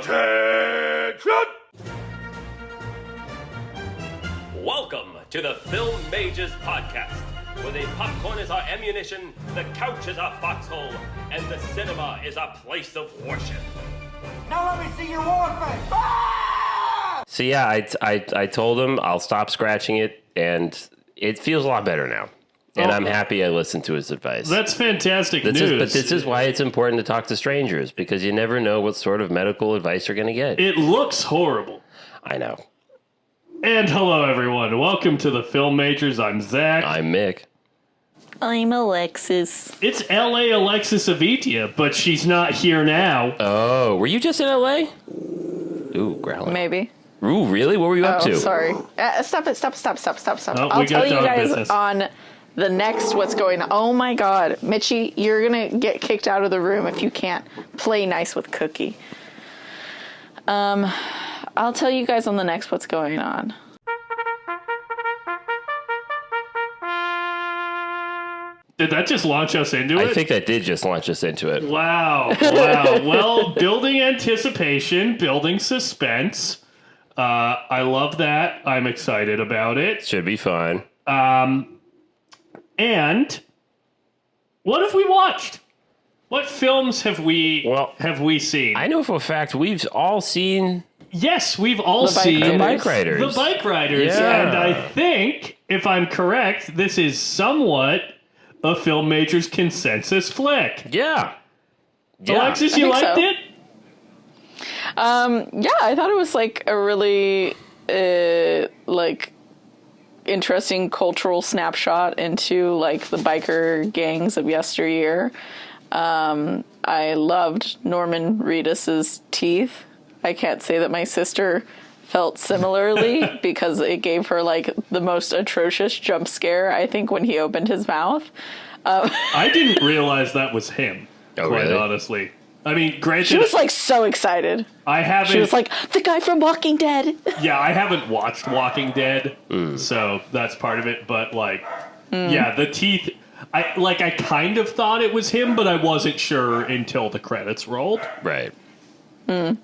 Attention! Welcome to the Filmmakers podcast, where the popcorn is our ammunition, the couch is our foxhole, and the cinema is our place of worship. Now let me see your war face. Ah! So yeah, I told him I'll stop scratching it, and it feels a lot better now. And I'm happy I listened to his advice. That's fantastic news. But this is why it's important to talk to strangers, because you never know what sort of medical advice you're going to get. It looks horrible. I know. And hello, everyone. Welcome to the Filmmakers. I'm Zach. I'm Mick. I'm Alexis. It's L.A. Alexis Avitia, but she's not here now. Oh, were you just in L.A.? Ooh, growling. Maybe. Ooh, really? What were you up to? Oh, sorry. Stop it. Stop. Oh, I'll tell you guys business. on the next what's going on. Oh, my God. Mitchie, you're going to get kicked out of the room if you can't play nice with Cookie. I'll tell you guys on the next what's going on. Did that just launch us into it? I think that did just launch us into it. Wow. Well, building anticipation, building suspense. I love that. I'm excited about it. Should be fun. And what have we watched? What films have we seen? I know for a fact we've all seen Yes, we've all seen The Bike Riders. The Bike Riders. Yeah. And I think, if I'm correct, this is somewhat a Filmmakers consensus flick. Yeah. Alexis, you liked so. it? Yeah, I thought it was like a really interesting cultural snapshot into like the biker gangs of yesteryear. I loved Norman Reedus's teeth. I can't say that my sister felt similarly because it gave her like the most atrocious jump scare, I think, when he opened his mouth. I didn't realize that was him, quite really? Honestly. I mean, granted... She was like so excited. She was like, the guy from Walking Dead. Yeah, I haven't watched Walking Dead, so that's part of it. But like, yeah, the teeth... I kind of thought it was him, but I wasn't sure until the credits rolled. Right. But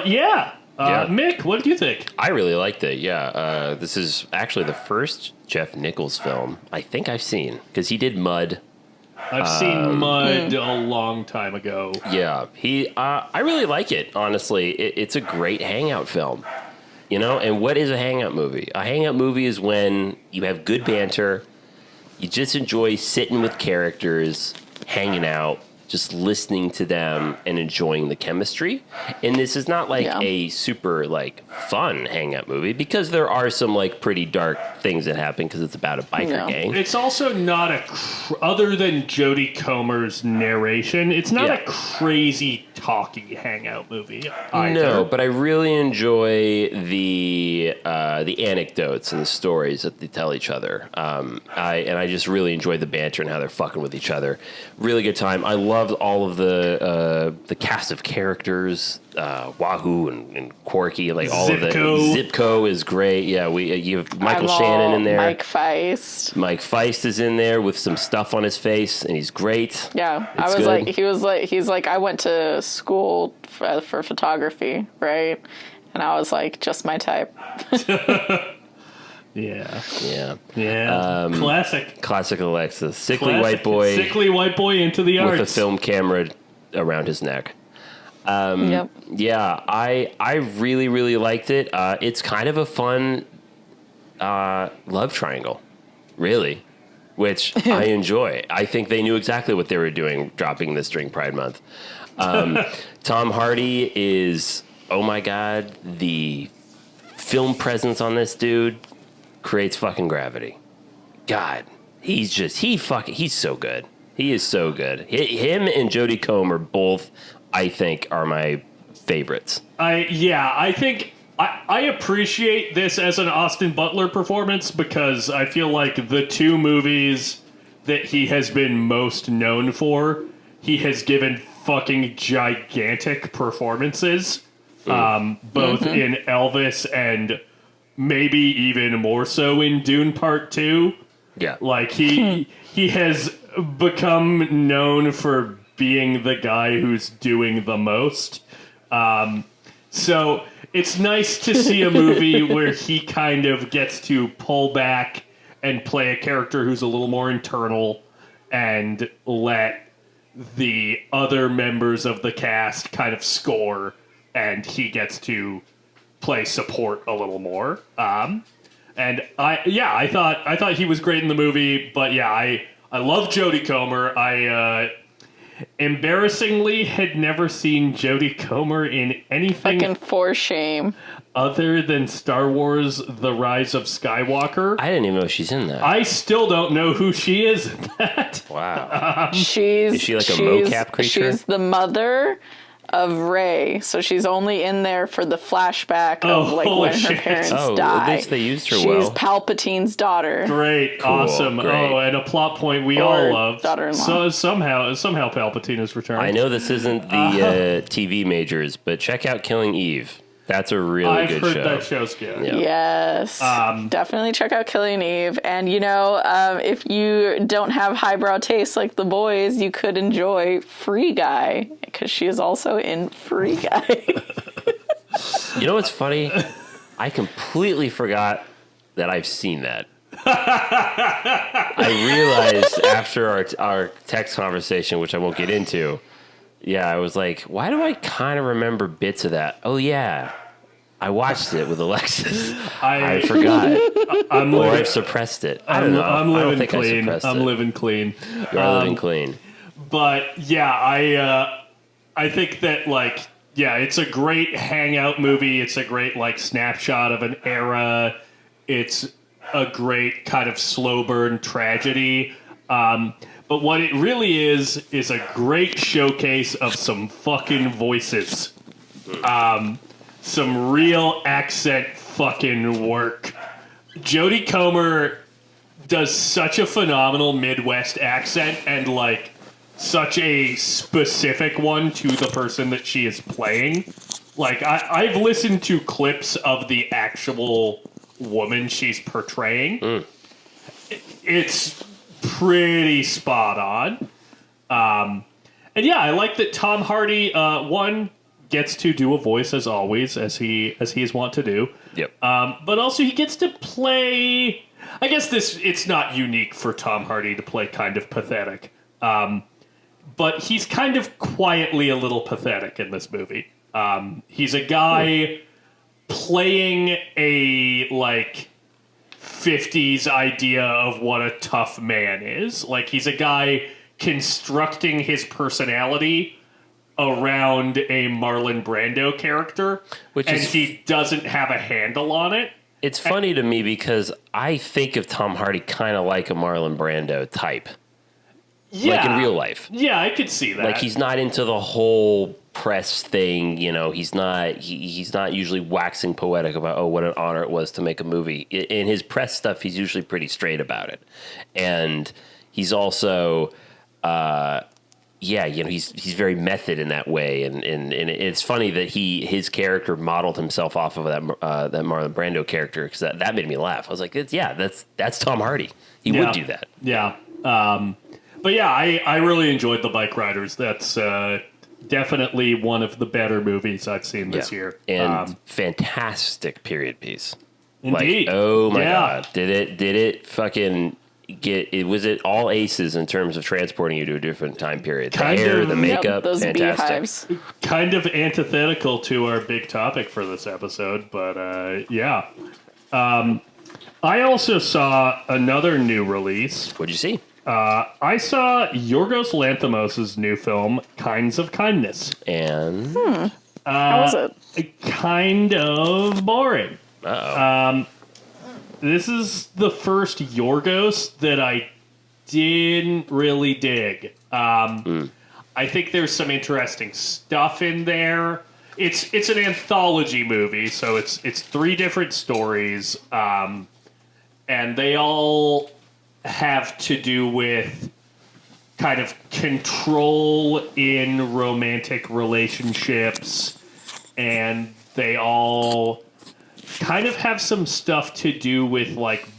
yeah. Mick, what do you think? I really liked it, yeah. This is actually the first Jeff Nichols film I think I've seen, because he did Mud. I've seen Mud a long time ago. Yeah, I really like it, honestly. It's a great hangout film, you know? And what is a hangout movie? A hangout movie is when you have good banter, you just enjoy sitting with characters, hanging out, just listening to them and enjoying the chemistry. And this is not like a super like fun hangout movie, because there are some like pretty dark things that happen because it's about a biker gang. It's also not other than Jodie Comer's narration, it's not a crazy talky hangout movie either. No, but I really enjoy the anecdotes and the stories that they tell each other. I just really enjoy the banter and how they're fucking with each other. Really good time. I loved all of the cast of characters, Wahoo and Quirky, like all of the Zipco is great. Yeah, you have Michael Shannon in there. Mike Feist. Mike Feist is in there with some stuff on his face, and he's great. Yeah, he's like, I went to school for photography, right? And I was like, just my type. Yeah. Classic Alexis. Sickly white boy into the arts. with a film camera around his neck. Yep. Yeah, I really, really liked it. It's kind of a fun love triangle, really, which I enjoy. I think they knew exactly what they were doing dropping this during Pride Month. Tom Hardy is, oh my God, the film presence on this dude creates fucking gravity. God, he's so good. He is so good. Him and Jodie Comer both, I think, are my favorites. I think I appreciate this as an Austin Butler performance, because I feel like the two movies that he has been most known for, he has given fucking gigantic performances, both in Elvis and maybe even more so in Dune Part 2. Yeah. Like, he has become known for being the guy who's doing the most. So it's nice to see a movie where he kind of gets to pull back and play a character who's a little more internal and let the other members of the cast kind of score, and he gets to play support a little more. And I thought he was great in the movie, but yeah, I love Jodie Comer. I embarrassingly had never seen Jodie Comer in anything Fucking for shame. other than Star Wars: The Rise of Skywalker. I didn't even know she's in that. I still don't know who she is in that. Wow. Is she like a mocap creature? She's the mother of Rey, so she's only in there for the flashback of like holy when her shit. parents Oh, die. at least they used her she's well. Palpatine's daughter. Great, Cool, awesome. great. Oh, and a plot point we Or all love. daughter-in-law. So somehow Palpatine is returned. I know this isn't the TV majors, but check out Killing Eve. That's a really I've good heard show. that show's good. Yeah. Yes, definitely check out Killing Eve. And if you don't have highbrow taste like the boys, you could enjoy Free Guy because she is also in Free Guy. You know what's funny? I completely forgot that I've seen that. I realized after our text conversation, which I won't get into, yeah, I was like, why do I kind of remember bits of that? Oh, yeah. I watched it with Alexis. I forgot. Or I've suppressed it. I don't know. I'm I don't living think I clean. suppressed I'm it. living clean. You're living clean. But yeah, I think that it's a great hangout movie. It's a great snapshot of an era. It's a great kind of slow burn tragedy. But what it really is a great showcase of some fucking voices. Some real accent fucking work. Jodie Comer does such a phenomenal Midwest accent and such a specific one to the person that she is playing. I've listened to clips of the actual woman she's portraying. It's pretty spot on. And yeah, I like that Tom Hardy, one, gets to do a voice as always, as he is wont to do. Yep. But also he gets to play. I guess it's not unique for Tom Hardy to play kind of pathetic. But he's kind of quietly a little pathetic in this movie. He's a guy playing a 50s idea of what a tough man is. He's a guy constructing his personality around a Marlon Brando character, and he doesn't have a handle on it. It's funny to me because I think of Tom Hardy kind of like a Marlon Brando type. Yeah. In real life. Yeah, I could see that. He's not into the whole press thing, he's not usually waxing poetic about, what an honor it was to make a movie. In his press stuff, he's usually pretty straight about it. And he's also he's very method in that way, and it's funny that his character modeled himself off of that Marlon Brando character, because that made me laugh. I was like, that's Tom Hardy. He would do that. Yeah. But yeah, I really enjoyed The Bike Riders. That's definitely one of the better movies I've seen this year. And fantastic period piece. Indeed. Oh my God. Did it fucking was it all aces in terms of transporting you to a different time period? The hair, the makeup, those fantastic. beehives. Kind of antithetical to our big topic for this episode, but yeah. I also saw another new release. What'd you see? I saw Yorgos Lanthimos' new film, Kinds of Kindness. And How was it? Kind of boring. uh-oh. This is the first Yorgos that I didn't really dig. I think there's some interesting stuff in there. It's an anthology movie, so it's 3 different stories, and they all have to do with kind of control in romantic relationships, and they all kind of have some stuff to do with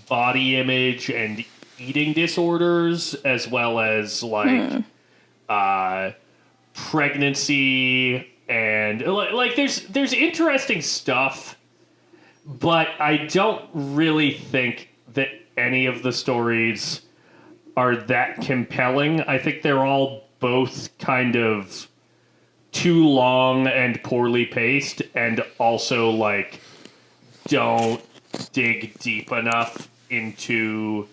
body image and eating disorders, as well as pregnancy and like there's interesting stuff, but I don't really think that any of the stories are that compelling. I think they're all both kind of too long and poorly paced, and also like don't dig deep enough into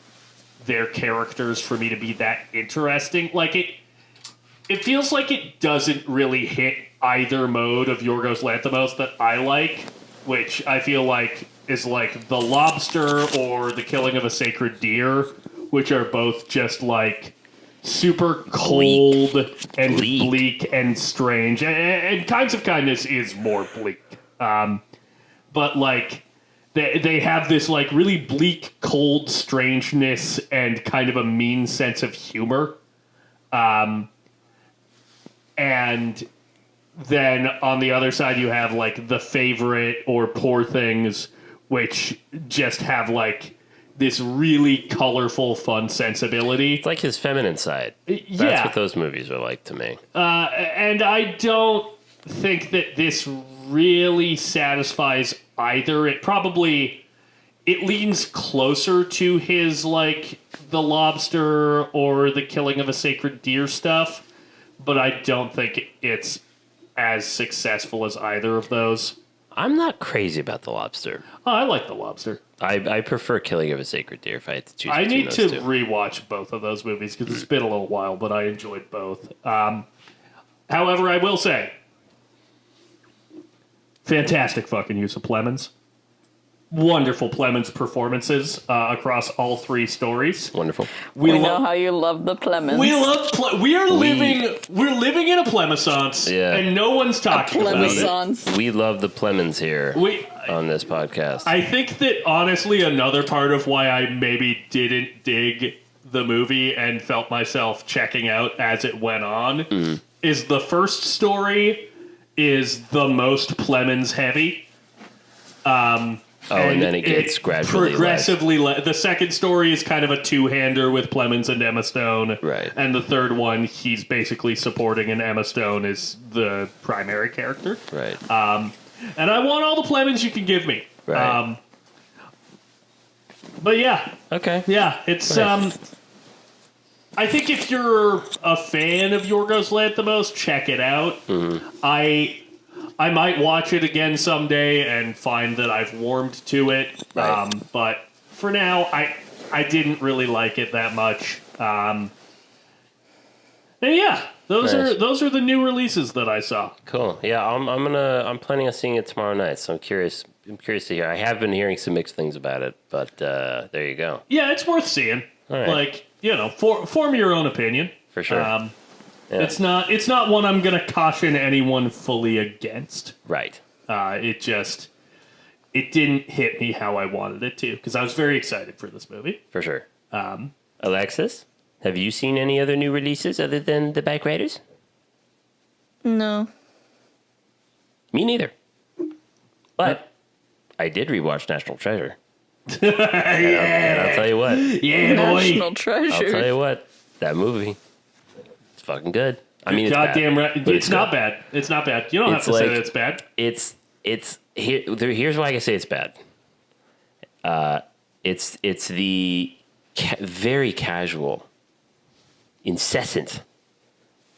their characters for me to be that interesting. Like it feels like it doesn't really hit either mode of Yorgos Lanthimos that I like, which I feel like is like The Lobster or The Killing of a Sacred Deer, which are both just like super cold and bleak and strange. And Kinds of Kindness is more bleak. But like they have this like really bleak, cold strangeness and kind of a mean sense of humor. And then on the other side, you have like The Favorite or Poor Things, which just have like this really colorful, fun sensibility. It's like his feminine side. That's what those movies are like to me. And I don't think that this really satisfies either. It leans closer to his like The Lobster or The Killing of a Sacred Deer stuff, but I don't think it's as successful as either of those. I'm not crazy about The Lobster. Oh, I like The Lobster. I prefer Killing of a Sacred Deer if I had to choose. I need to two. rewatch both of those movies because it's been a little while, but I enjoyed both. However, I will say, fantastic fucking use of Plemons. Wonderful Plemons performances across all three stories. Wonderful. We know how you love the Plemons. We're living in a Plemissance, and no one's talking about it. We love the Plemons here on this podcast. I think that honestly, another part of why I maybe didn't dig the movie and felt myself checking out as it went on is the first story is the most Plemons heavy. And then it gets gradually progressively the second story is kind of a two-hander with Plemons and Emma Stone. Right. And the third one, he's basically supporting, and Emma Stone is the primary character. Right. And I want all the Plemons you can give me. Right. But yeah. Okay. Yeah, it's... Nice. I think if you're a fan of Yorgos Lanthimos, check it out. Mm-hmm. I might watch it again someday and find that I've warmed to it. Right. But for now, I didn't really like it that much. And yeah, those are the new releases that I saw. Cool. Yeah, I'm planning on seeing it tomorrow night. So I'm curious to hear. I have been hearing some mixed things about it, but there you go. Yeah, it's worth seeing. All right. Like, form your own opinion. For sure. Yeah. It's not one I'm going to caution anyone fully against. Right. It didn't hit me how I wanted it to, because I was very excited for this movie. For sure. Alexis, have you seen any other new releases other than The Bike Riders? No. Me neither. But I did rewatch National Treasure. And I'll tell you what. Yeah, boy. National Treasure. I'll tell you what. That movie. Fucking good. I mean, it's goddamn bad, right. It's not bad. It's not bad. You don't have to say that it's bad. Here's why I can say it's bad. It's the very casual, incessant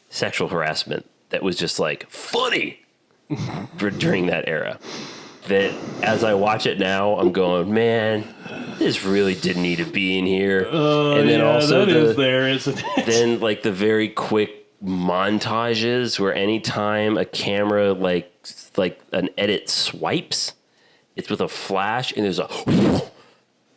sexual harassment that was just like funny during that era. That as I watch it now, I'm going, man, this really didn't need to be in here. And then also is there, isn't it? Then like the very quick montages where anytime a camera like an edit swipes, it's with a flash and there's a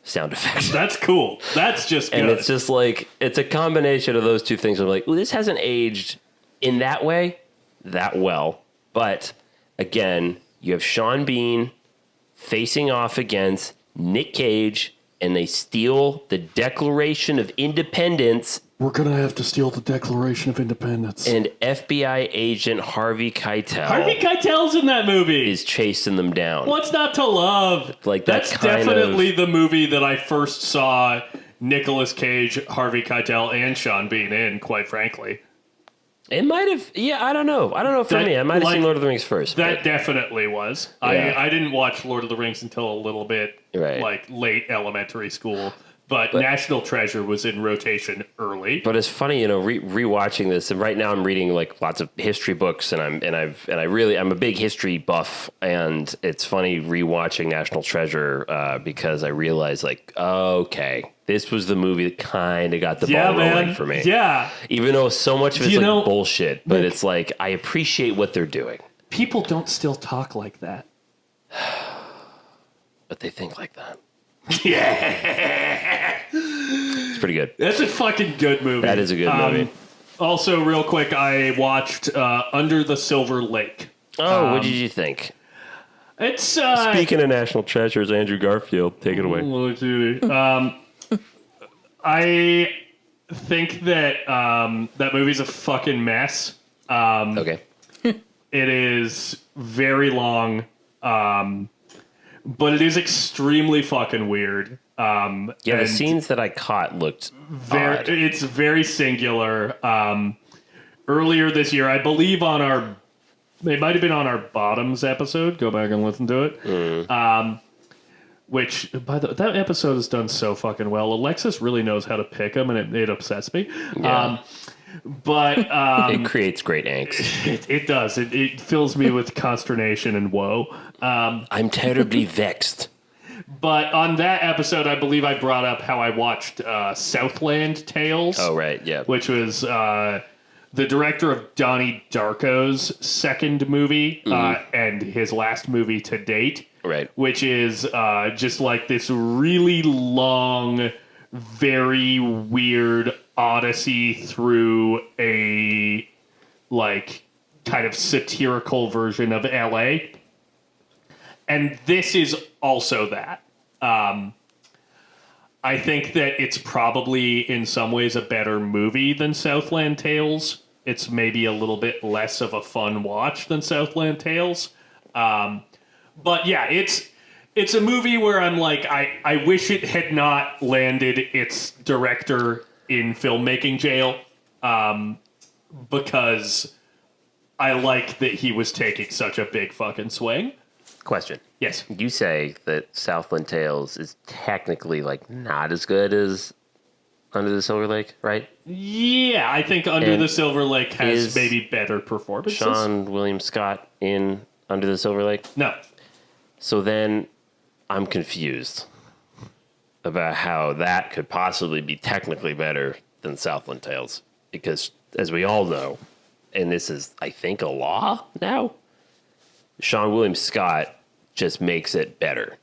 sound effect. That's cool. That's just good. And it's just like, it's a combination of those two things. I'm like, ooh, this hasn't aged in that way that well. But again, you have Sean Bean facing off against Nick Cage, and they steal the Declaration of Independence. We're going to have to steal the Declaration of Independence. And FBI agent Harvey Keitel. Harvey Keitel's in that movie. Is chasing them down. What's not to love? Like that's definitely the movie that I first saw Nicolas Cage, Harvey Keitel, and Sean Bean in, quite frankly. It might have. Yeah, I don't know. For That, me, I might have like, seen Lord of the Rings first. That but- definitely was. Yeah. I didn't watch Lord of the Rings until a little bit Right. like late elementary school. But National Treasure was in rotation early. But it's funny, rewatching this, and right now I'm reading like lots of history books, and I'm a big history buff, and it's funny rewatching National Treasure because I realized like, okay, this was the movie that kind of got the ball rolling for me. Yeah. Even though so much of it's like bullshit, but Nick, it's like I appreciate what they're doing. People don't still talk like that. But they think like that. Yeah. It's pretty good. That's a fucking good movie. That is a good movie. Also, real quick, I watched Under the Silver Lake. Oh, what did you think? It's Speaking of National Treasures, Andrew Garfield, take it away. I think that that movie's a fucking mess. Okay. It is very long, but it is extremely fucking weird. Yeah, the scenes that I caught looked odd. It's very singular. Earlier this year, I believe it might have been on our Bottoms episode. Go back and listen to it. Which, that episode is done so fucking well. Alexis really knows how to pick them, and it upsets me. Yeah. But it creates great angst. It does. It fills me with consternation and woe. I'm terribly vexed. But on that episode, I believe I brought up how I watched Southland Tales. Oh, right, yeah. Which was the director of Donnie Darko's second movie and his last movie to date. Right. Which is just like this really long, very weird odyssey through a like kind of satirical version of LA. And this is also that. I think that it's probably in some ways a better movie than Southland Tales. It's maybe a little bit less of a fun watch than Southland Tales. But yeah, it's a movie where I'm like, I wish it had not landed its director in filmmaking jail, because I like that he was taking such a big fucking swing. Question. Yes. You say that Southland Tales is technically like not as good as Under the Silver Lake, right? Yeah, I think Under And the Silver Lake has is maybe better performances. Sean William Scott in Under the Silver Lake? No. So then I'm confused about how that could possibly be technically better than Southland Tales. Because, as we all know, and this is, I think, a law now, Sean William Scott just makes it better.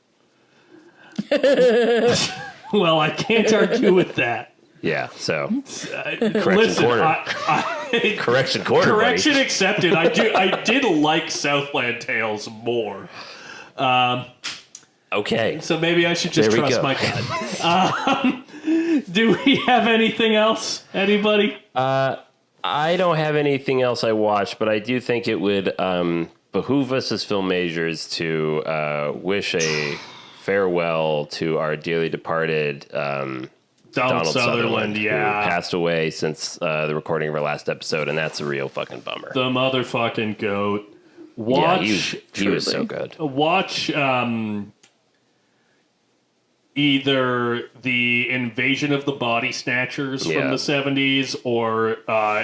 Well, I can't argue with that. Yeah, so correction Listen, corner. Correction corner. Correction buddy. accepted. I did like Southland Tales more. Okay. So maybe I should just There we trust go. my gut. Do we have anything else? Anybody? I don't have anything else I watched, but I do think it would behoove us as film majors to wish a farewell to our dearly departed Donald Sutherland, who yeah. passed away since the recording of our last episode, and that's a real fucking bummer. The motherfucking goat. Yeah, Watch. he was so good. Watch either the Invasion of the Body Snatchers from Yeah. the 70s, or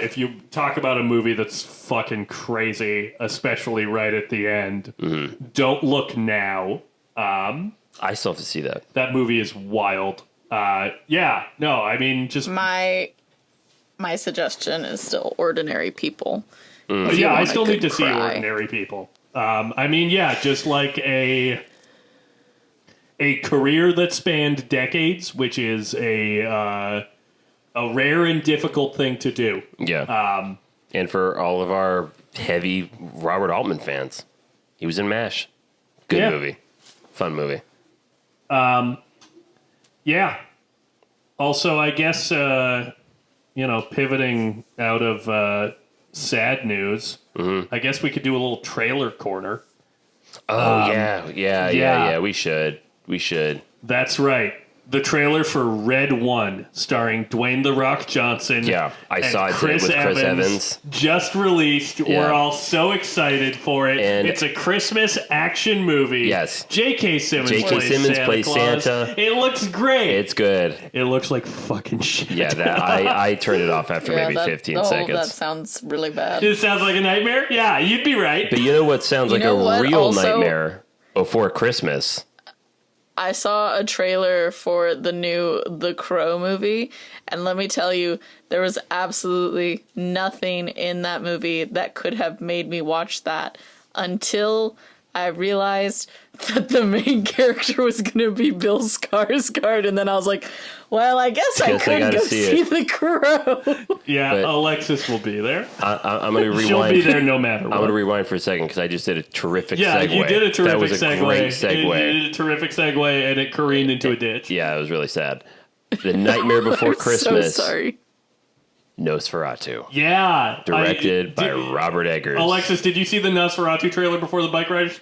if you talk about a movie that's fucking crazy, especially right at the end, Don't Look Now. I still have to see that. That movie is wild. Yeah, no, I mean, just... My suggestion is still Ordinary People. If you yeah, I want a still need to good see cry. Ordinary People. I mean, yeah, just like a career that spanned decades, which is a rare and difficult thing to do. Yeah. And for all of our heavy Robert Altman fans, he was in MASH. Good Yeah. movie. Fun movie. Yeah. Also, I guess, pivoting out of sad news, I guess we could do a little trailer corner. Oh, yeah. We should. That's right. the trailer for Red 1, starring Dwayne "The Rock" Johnson. Yeah, I and saw it today with Chris Evans. Just released. Yeah. We're all so excited for it. And it's a Christmas action movie. Yes. J.K. Simmons plays Santa. It looks great. It's good. It looks like fucking shit. Yeah, that I turned it off after maybe 15 seconds. That sounds really bad. It sounds like a nightmare? Yeah, you'd be right. But you know what sounds like a real nightmare before Christmas? I saw a trailer for the new The Crow movie, and let me tell you, there was absolutely nothing in that movie that could have made me watch that until I realized that the main character was going to be Bill Skarsgård, and then I was like, well, I guess I could go see The Crow. Yeah, but Alexis will be there. I'm going to rewind. She'll be there no matter what. I'm going to rewind for a second because I just did a terrific segue. Yeah, you did a terrific that was a segue. Great segue. You did a terrific segue, and it careened into a ditch. Yeah, it was really sad. The Nightmare Before Christmas. So sorry. Nosferatu. Yeah. Directed by Robert Eggers. Alexis, did you see the Nosferatu trailer before the bike ride?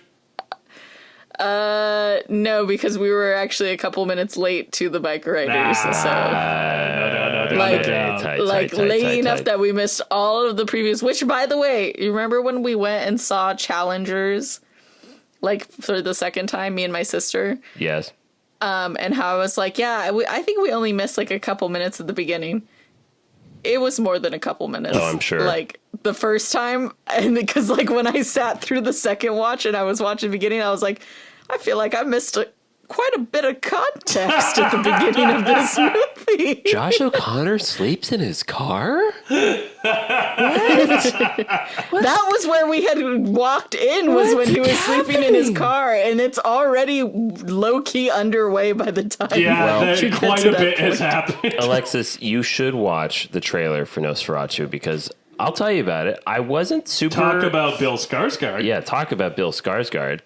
No, because we were actually a couple minutes late to the bike riders. Late enough that we missed all of the previews. Which, by the way, you remember when we went and saw Challengers, like for the second time, me and my sister? Yes. And how I was like, yeah, I think we only missed like a couple minutes at the beginning. It was more than a couple minutes. Oh, I'm sure. Like the first time, and because like when I sat through the second watch and I was watching the beginning, I was like, I feel like I missed quite a bit of context at the beginning of this movie. Josh O'Connor sleeps in his car? That was where we had walked in, was when he was sleeping in his car, and it's already low-key underway by the time. Yeah, quite a bit has happened. Alexis, you should watch the trailer for Nosferatu because I'll tell you about it. I wasn't super... Talk about Bill Skarsgård. Yeah, talk about Bill Skarsgård.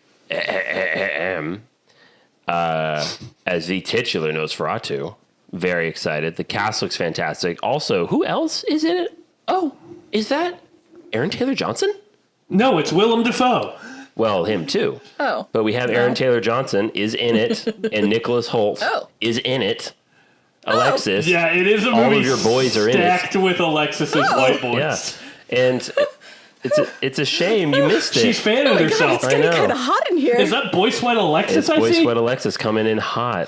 As the titular Nosferatu. Very excited. The cast looks fantastic. Also, who else is in it? Oh, is that Aaron Taylor Johnson? No, it's Willem Dafoe. Well, him too. Oh. But we have Aaron Taylor Johnson is in it, and Nicholas Hoult is in it. Alexis. Yeah, it is a movie all of your boys are in it. Stacked with Alexis's white boys. Yeah. And it's a shame you missed it. She's fanning herself. It's getting kind of hot in here. Is that Boy Sweat Alexis? It's Boy Sweat Alexis coming in hot.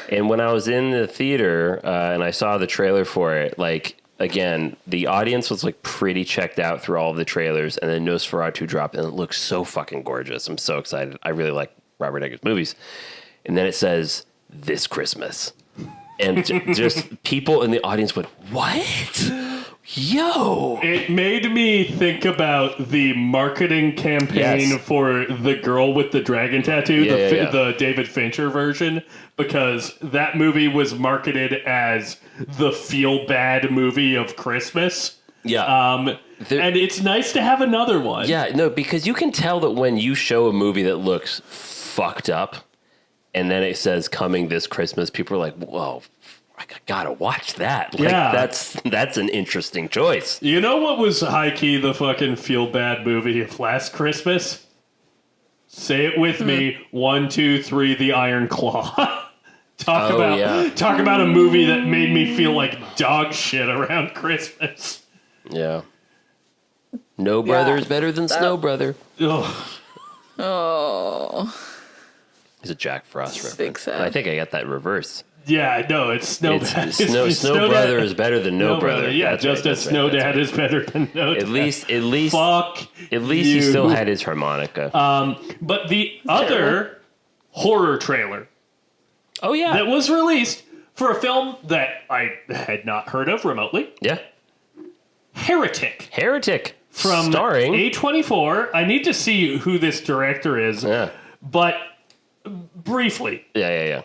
And when I was in the theater and I saw the trailer for it, like, again, the audience was like pretty checked out through all of the trailers, and then Nosferatu dropped, and it looks so fucking gorgeous. I'm so excited. I really like Robert Eggers movies. And then it says, this Christmas. And just people in the audience went, what? Yo! It made me think about the marketing campaign for the girl with the dragon tattoo, the David Fincher version, because that movie was marketed as the feel-bad movie of Christmas. Yeah. And it's nice to have another one. Yeah, no, because you can tell that when you show a movie that looks fucked up, and then it says coming this Christmas, people are like, whoa, I gotta watch that. Like, that's an interesting choice. You know what was high-key the fucking feel-bad movie of last Christmas? Say it with me. 1, 2, 3, The Iron Claw. Talk about a movie that made me feel like dog shit around Christmas. Yeah. No Brother is better than Snow Brother. Ugh. Oh. It's a Jack Frost reference. I think I got that reversed. Yeah, no, it's Snow Dad. Snow Brother is better than No Brother. Yeah, just as Snow Dad is better than No Dad. At least Fuck he still had his harmonica. But the other horror trailer that was released for a film that I had not heard of remotely. Yeah. Heretic. From starring A24. I need to see who this director is. Yeah. But briefly. Yeah.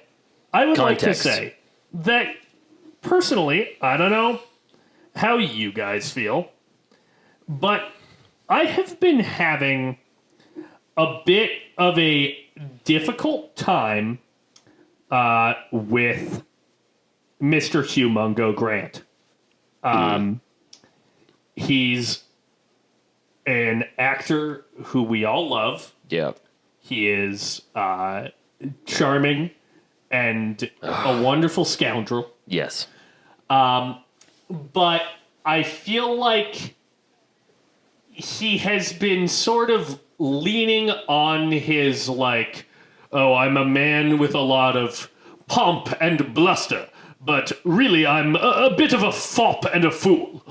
I would like to say that, personally, I don't know how you guys feel, but I have been having a bit of a difficult time with Mr. Humongo Grant. He's an actor who we all love. Yeah. He is charming. and a wonderful scoundrel. Yes. But I feel like he has been sort of leaning on his, like, oh, I'm a man with a lot of pomp and bluster, but really I'm a bit of a fop and a fool.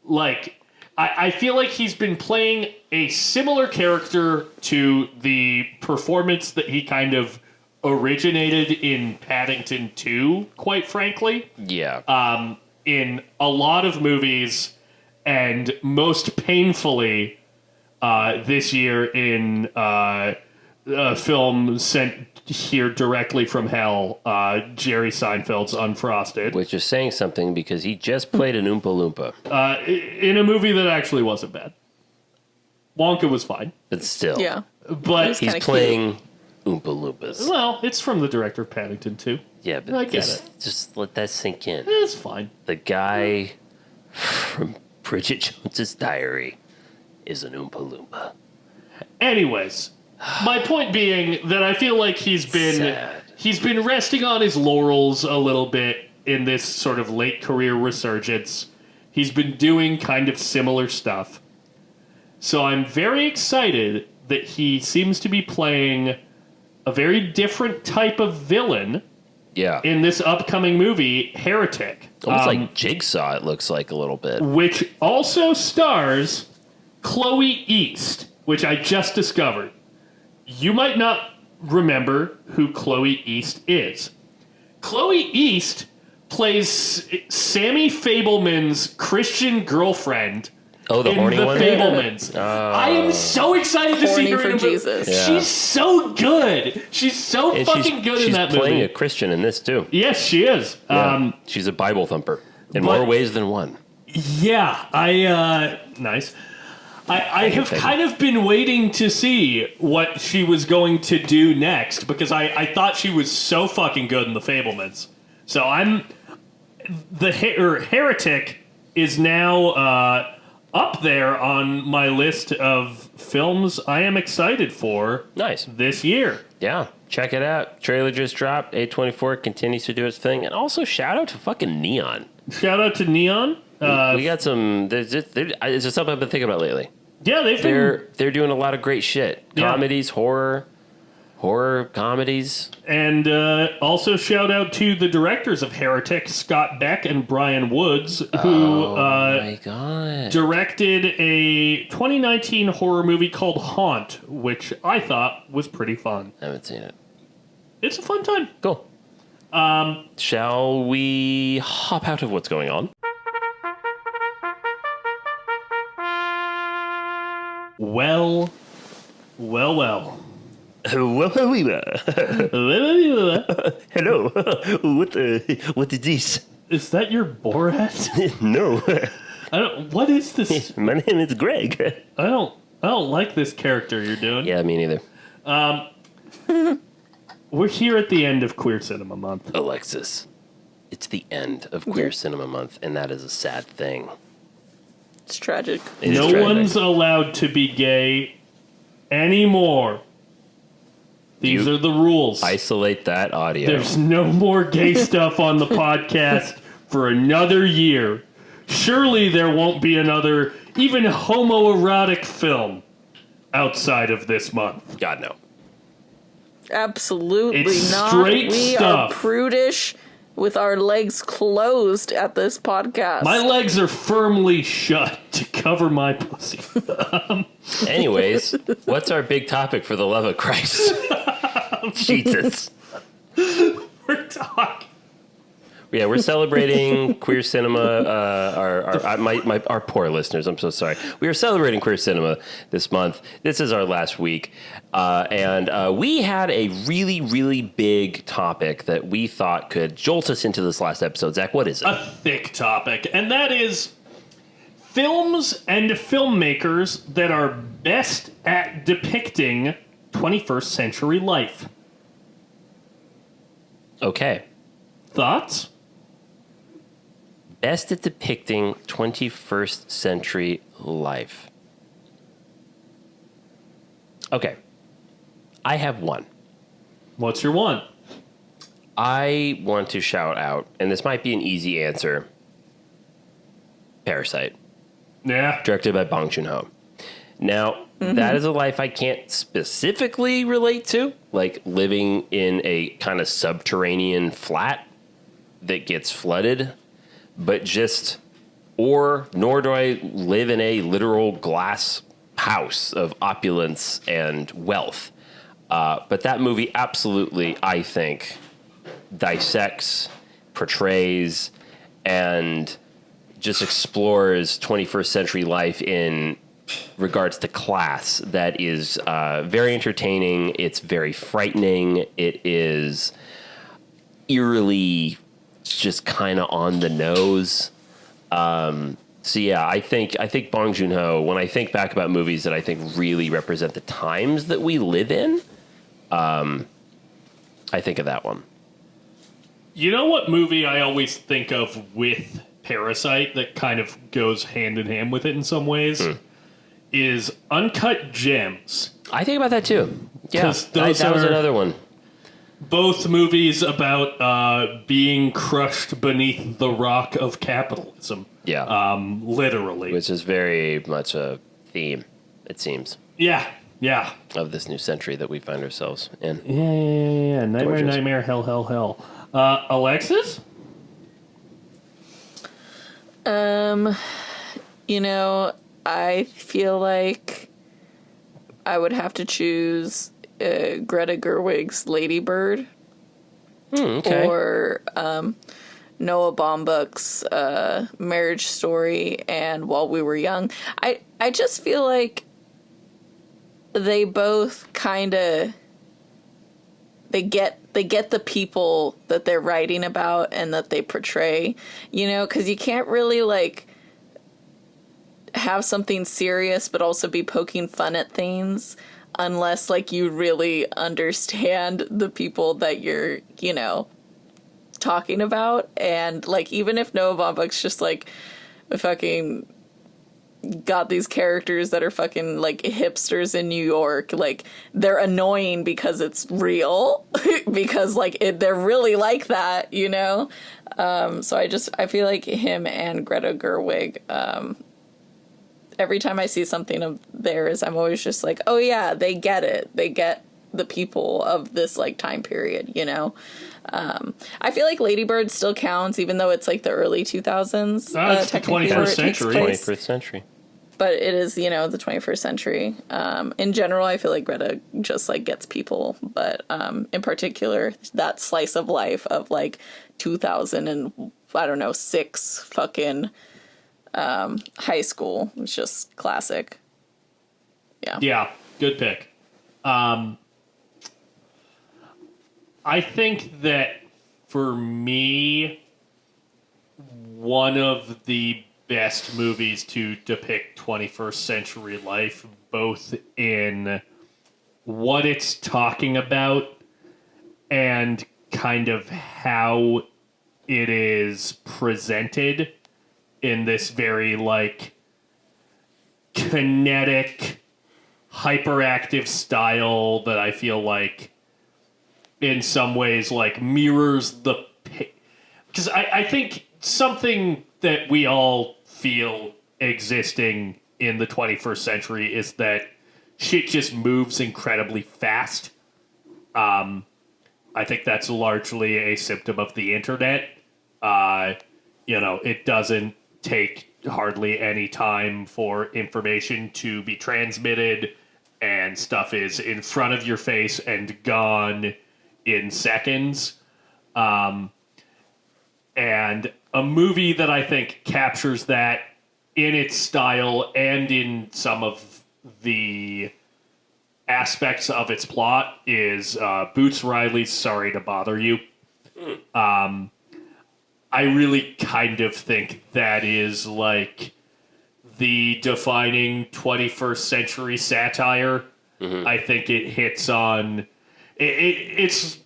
Like, I feel like he's been playing a similar character to the performance that he kind of originated in Paddington 2, quite frankly. Yeah. In a lot of movies, and most painfully this year in a film sent here directly from hell, Jerry Seinfeld's Unfrosted. Which is saying something because he just played an Oompa Loompa. In a movie that actually wasn't bad. Wonka was fine. But still. Yeah. But He's Kinda playing Oompa Loompas. well, it's from the director of Paddington 2. Yeah, but I get just let that sink in. It's fine. The guy from Bridget Jones's Diary is an Oompa Loompa. Anyways, my point being that I feel like he's been resting on his laurels a little bit in this sort of late career resurgence. He's been doing kind of similar stuff. So I'm very excited that he seems to be playing a very different type of villain Yeah. in this upcoming movie, Heretic. Almost like Jigsaw, it looks like a little bit. Which also stars Chloe East, which I just discovered. You might not remember who Chloe East is. Chloe East plays Sammy Fableman's Christian girlfriend Oh, the in horny The one? Fablemans. I am so excited to see Horny her for in a movie. Jesus. Yeah. She's so good. She's so And fucking good in that She's playing movie. a Christian in this, too. Yes, she is. Yeah. She's a Bible thumper in but- more ways than one. Yeah, nice. I have kind of been waiting to see what she was going to do next because I thought she was so fucking good in The Fablemans. So Heretic is now up there on my list of films I am excited for Nice. this year. Yeah. Check it out. Trailer just dropped. A24 continues to do its thing. And also, shout out to fucking Neon. Shout out to Neon. We got some... It's just something I've been thinking about lately. Yeah, they've been... They're doing a lot of great shit. Yeah. Comedies, horror comedies. And also shout out to the directors of Heretic, Scott Beck and Brian Woods, who My God. directed a 2019 horror movie called Haunt, which I thought was pretty fun. I haven't seen it. It's a fun time. Cool. Shall we hop out of what's going on? Well. Hello. What is this? Is that your Borat? No. What is this? My name is Greg. I don't like this character you're doing. Yeah, me neither. We're here at the end of Queer Cinema Month. Alexis, it's the end of Queer Cinema Month, and that is a sad thing. It's tragic. It is No tragic. one's allowed to be gay anymore. These You are the rules. Isolate that audio. There's no more gay stuff on the podcast for another year. Surely there won't be another even homoerotic film outside of this month. God, no. Absolutely It's not. straight We stuff. are prudish with our legs closed at this podcast. My legs are firmly shut to cover my pussy. Anyways, what's our big topic for the love of Christ? Jesus. We're talking. Yeah, we're celebrating queer cinema. Our poor listeners. I'm so sorry. We are celebrating queer cinema this month. This is our last week, and we had a really, really big topic that we thought could jolt us into this last episode. Zach, what is it? A thick topic, and that is films and filmmakers that are best at depicting 21st century life. Okay. Thoughts? Best at depicting 21st century life. Okay. I have one. What's your one? I want to shout out, and this might be an easy answer, Parasite, Yeah. directed by Bong Joon-ho. Now, that is a life I can't specifically relate to, like living in a kind of subterranean flat that gets flooded, but nor do I live in a literal glass house of opulence and wealth. But that movie absolutely, I think, dissects, portrays, and just explores 21st century life in regards to class. That is very entertaining. It's very frightening. It is eerily just kind of on the nose. So yeah, I think Bong Joon-ho, when I think back about movies that I think really represent the times that we live in, I think of that one. You know what movie I always think of with Parasite that kind of goes hand in hand with it in some ways? Is Uncut Gems. I think about that too. Yeah, 'Cause those that was are- another one. Both movies about being crushed beneath the rock of capitalism. Yeah. Literally. Which is very much a theme, it seems, Yeah. of this new century that we find ourselves in. Yeah. Gorgeous. Nightmare, hell. Alexis? You know, I feel like I would have to choose Greta Gerwig's Lady Bird Okay. or Noah Baumbach's Marriage Story and While We Were Young. I just feel like they both kind of they get the people that they're writing about and that they portray, you know, because you can't really like have something serious but also be poking fun at things unless like you really understand the people that you're, you know, talking about. And like even if Noah Baumbach's just like fucking got these characters that are fucking like hipsters in New York, like they're annoying because it's real because like they're really like that, you know. So I feel like him and Greta Gerwig, every time I see something of theirs, I'm always just like, oh yeah, they get it. They get the people of this like time period, you know. I feel like Lady Bird still counts, even though it's like the early 2000s. It's the technically, 21st where it takes century. place. 21st century. But it is, you know, the 21st century. In general, I feel like Greta just like gets people, but in particular, that slice of life of like 2000 and I don't know 6 fucking high school was just classic. Yeah, good pick. I think that for me, one of the best movies to depict 21st century life, both in what it's talking about and kind of how it is presented in this very like kinetic, hyperactive style that I feel like in some ways like mirrors the, because I think something that we all feel existing in the 21st century is that shit just moves incredibly fast. I think that's largely a symptom of the internet. You know, it doesn't take hardly any time for information to be transmitted, and stuff is in front of your face and gone in seconds. And a movie that I think captures that in its style and in some of the aspects of its plot is Boots Riley's Sorry to Bother You. I really kind of think that is like the defining 21st century satire. I think it hits on... It's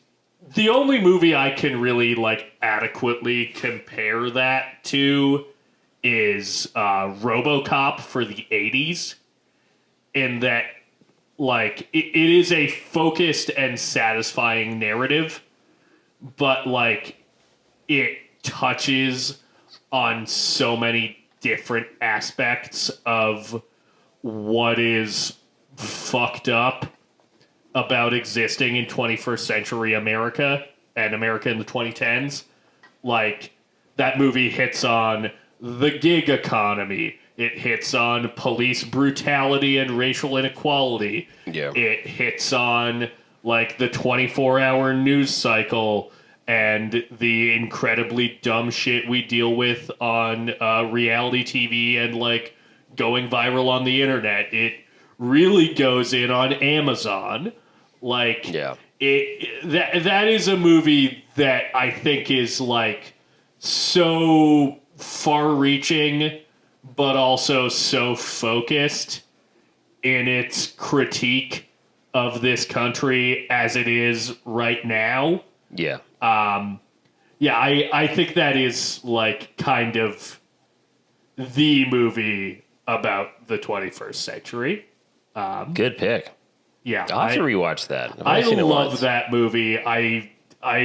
the only movie I can really like adequately compare that to is RoboCop for the 80s, in that like it is a focused and satisfying narrative, but like it touches on so many different aspects of what is fucked up about existing in 21st century America and America in the 2010s. Like, that movie hits on the gig economy. It hits on police brutality and racial inequality. Yeah. It hits on, like, the 24-hour news cycle and the incredibly dumb shit we deal with on reality TV and, like, going viral on the internet. It really goes in on Amazon. Like, Yeah. That is a movie that I think is, like, so far-reaching, but also so focused in its critique of this country as it is right now. Yeah. Yeah, I think that is, like, kind of the movie about the 21st century. Good pick. Yeah. I'll have to rewatch that. I've I only seen it love once. that movie. I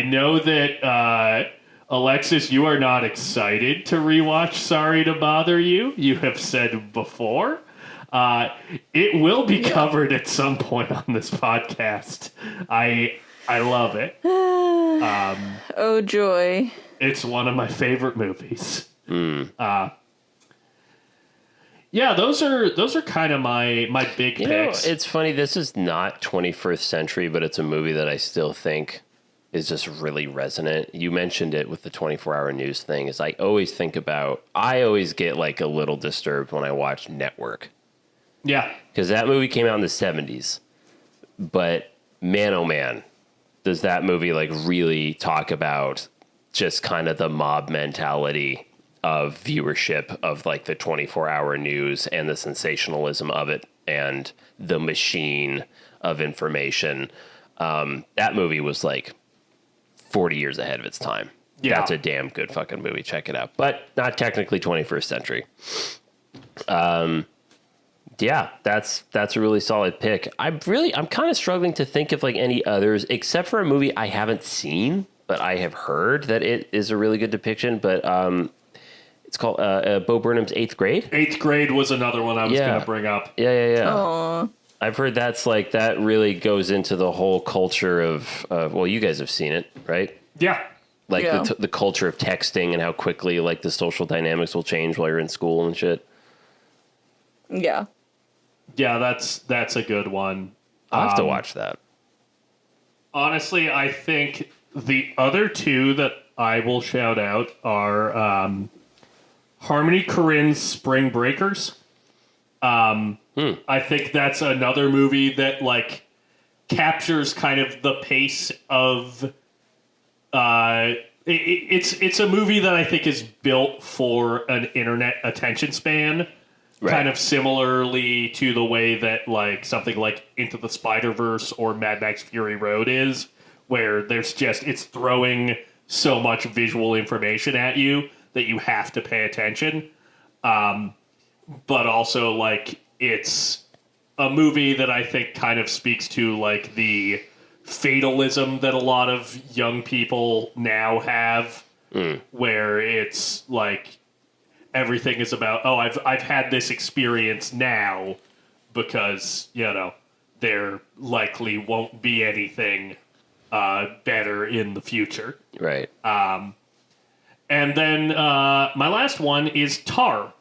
know that Alexis, you are not excited to rewatch Sorry to Bother You. You have said before. It will be covered at some point on this podcast. I love it. Oh, joy. It's one of my favorite movies. Yeah, those are kind of my big You know, picks. it's funny. This is not 21st century, but it's a movie that I still think is just really resonant. You mentioned it with the 24-hour news thing. Is I always get like a little disturbed when I watch Network. Yeah. Because that movie came out in the 70s. But man, oh man, does that movie like really talk about just kind of the mob mentality of viewership of like the 24-hour news and the sensationalism of it and the machine of information. That movie was like 40 years ahead of its time. Yeah. That's a damn good fucking movie. Check it out. But not technically 21st century. Yeah, that's a really solid pick. I'm kind of struggling to think of like any others, except for a movie I haven't seen, but I have heard that it is a really good depiction. But it's called Bo Burnham's Eighth Grade. Eighth Grade was another one I was going to bring up. Yeah. Aw. I've heard that's like that really goes into the whole culture of well, you guys have seen it, right? Yeah. Like Yeah. the culture of texting and how quickly like the social dynamics will change while you're in school and shit. Yeah. Yeah, that's a good one. I'll have to watch that. Honestly, I think the other two that I will shout out are Harmony Korine's Spring Breakers. I think that's another movie that like captures kind of the pace of it's a movie that I think is built for an internet attention span. Right. Kind of similarly to the way that like something like Into the Spider-Verse or Mad Max Fury Road is, where it's throwing so much visual information at you that you have to pay attention. But also like it's a movie that I think kind of speaks to like the fatalism that a lot of young people now have, where it's like everything is about, oh, I've had this experience now because, you know, there likely won't be anything better in the future. Right. And then my last one is Tar.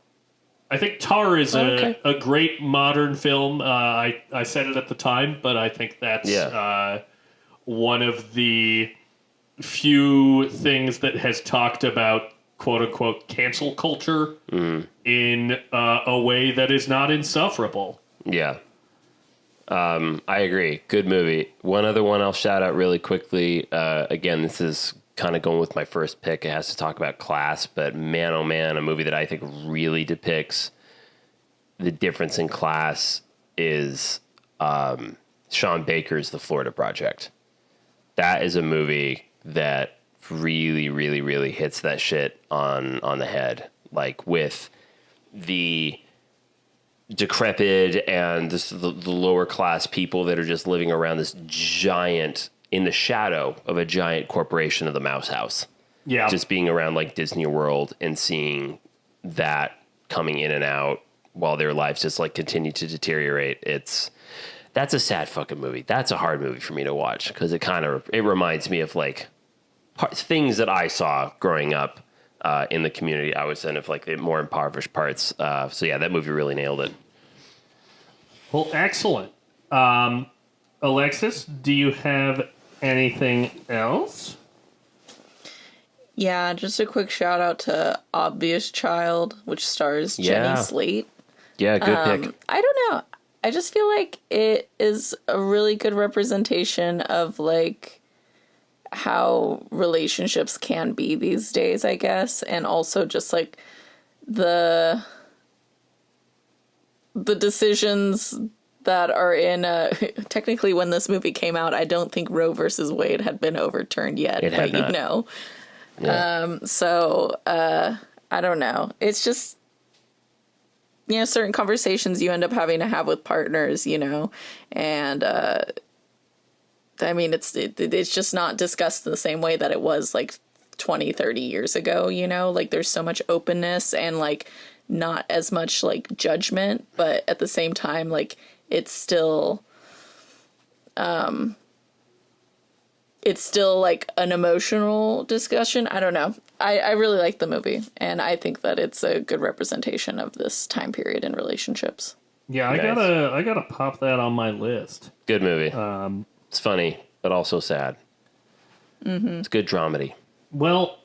I think Tar is a great modern film. I said it at the time, but I think that's one of the few things that has talked about quote-unquote cancel culture in a way that is not insufferable. Yeah. I agree. Good movie. One other one I'll shout out really quickly. Again, this is kind of going with my first pick. It has to talk about class, but man, oh man, a movie that I think really depicts the difference in class is Sean Baker's The Florida Project. That is a movie that really, really, really hits that shit on the head. Like with the decrepit and the lower class people that are just living around this giant in the shadow of a giant corporation of the Mouse House. Yeah. Just being around like Disney World and seeing that coming in and out while their lives just like continue to deteriorate. That's a sad fucking movie. That's a hard movie for me to watch because it reminds me of like things that I saw growing up in the community I was in, of like the more impoverished parts. So yeah, that movie really nailed it. Well, excellent. Alexis, do you have anything else? Yeah, just a quick shout out to Obvious Child, which stars Jenny Slate. Yeah, good pick. I don't know. I just feel like it is a really good representation of like how relationships can be these days, I guess, and also just like the decisions that are in technically when this movie came out, I don't think Roe versus Wade had been overturned yet, but you know. Yeah. So I don't know. It's just, you know, certain conversations you end up having to have with partners, you know, and I mean, it's just not discussed the same way that it was like 20, 30 years ago, you know, like there's so much openness and like not as much like judgment, but at the same time, like it's still like an emotional discussion. I don't know. I really like the movie, and I think that it's a good representation of this time period in relationships. Yeah, I gotta pop that on my list. Good movie. It's funny, but also sad. Mm-hmm. It's good dramedy. Well,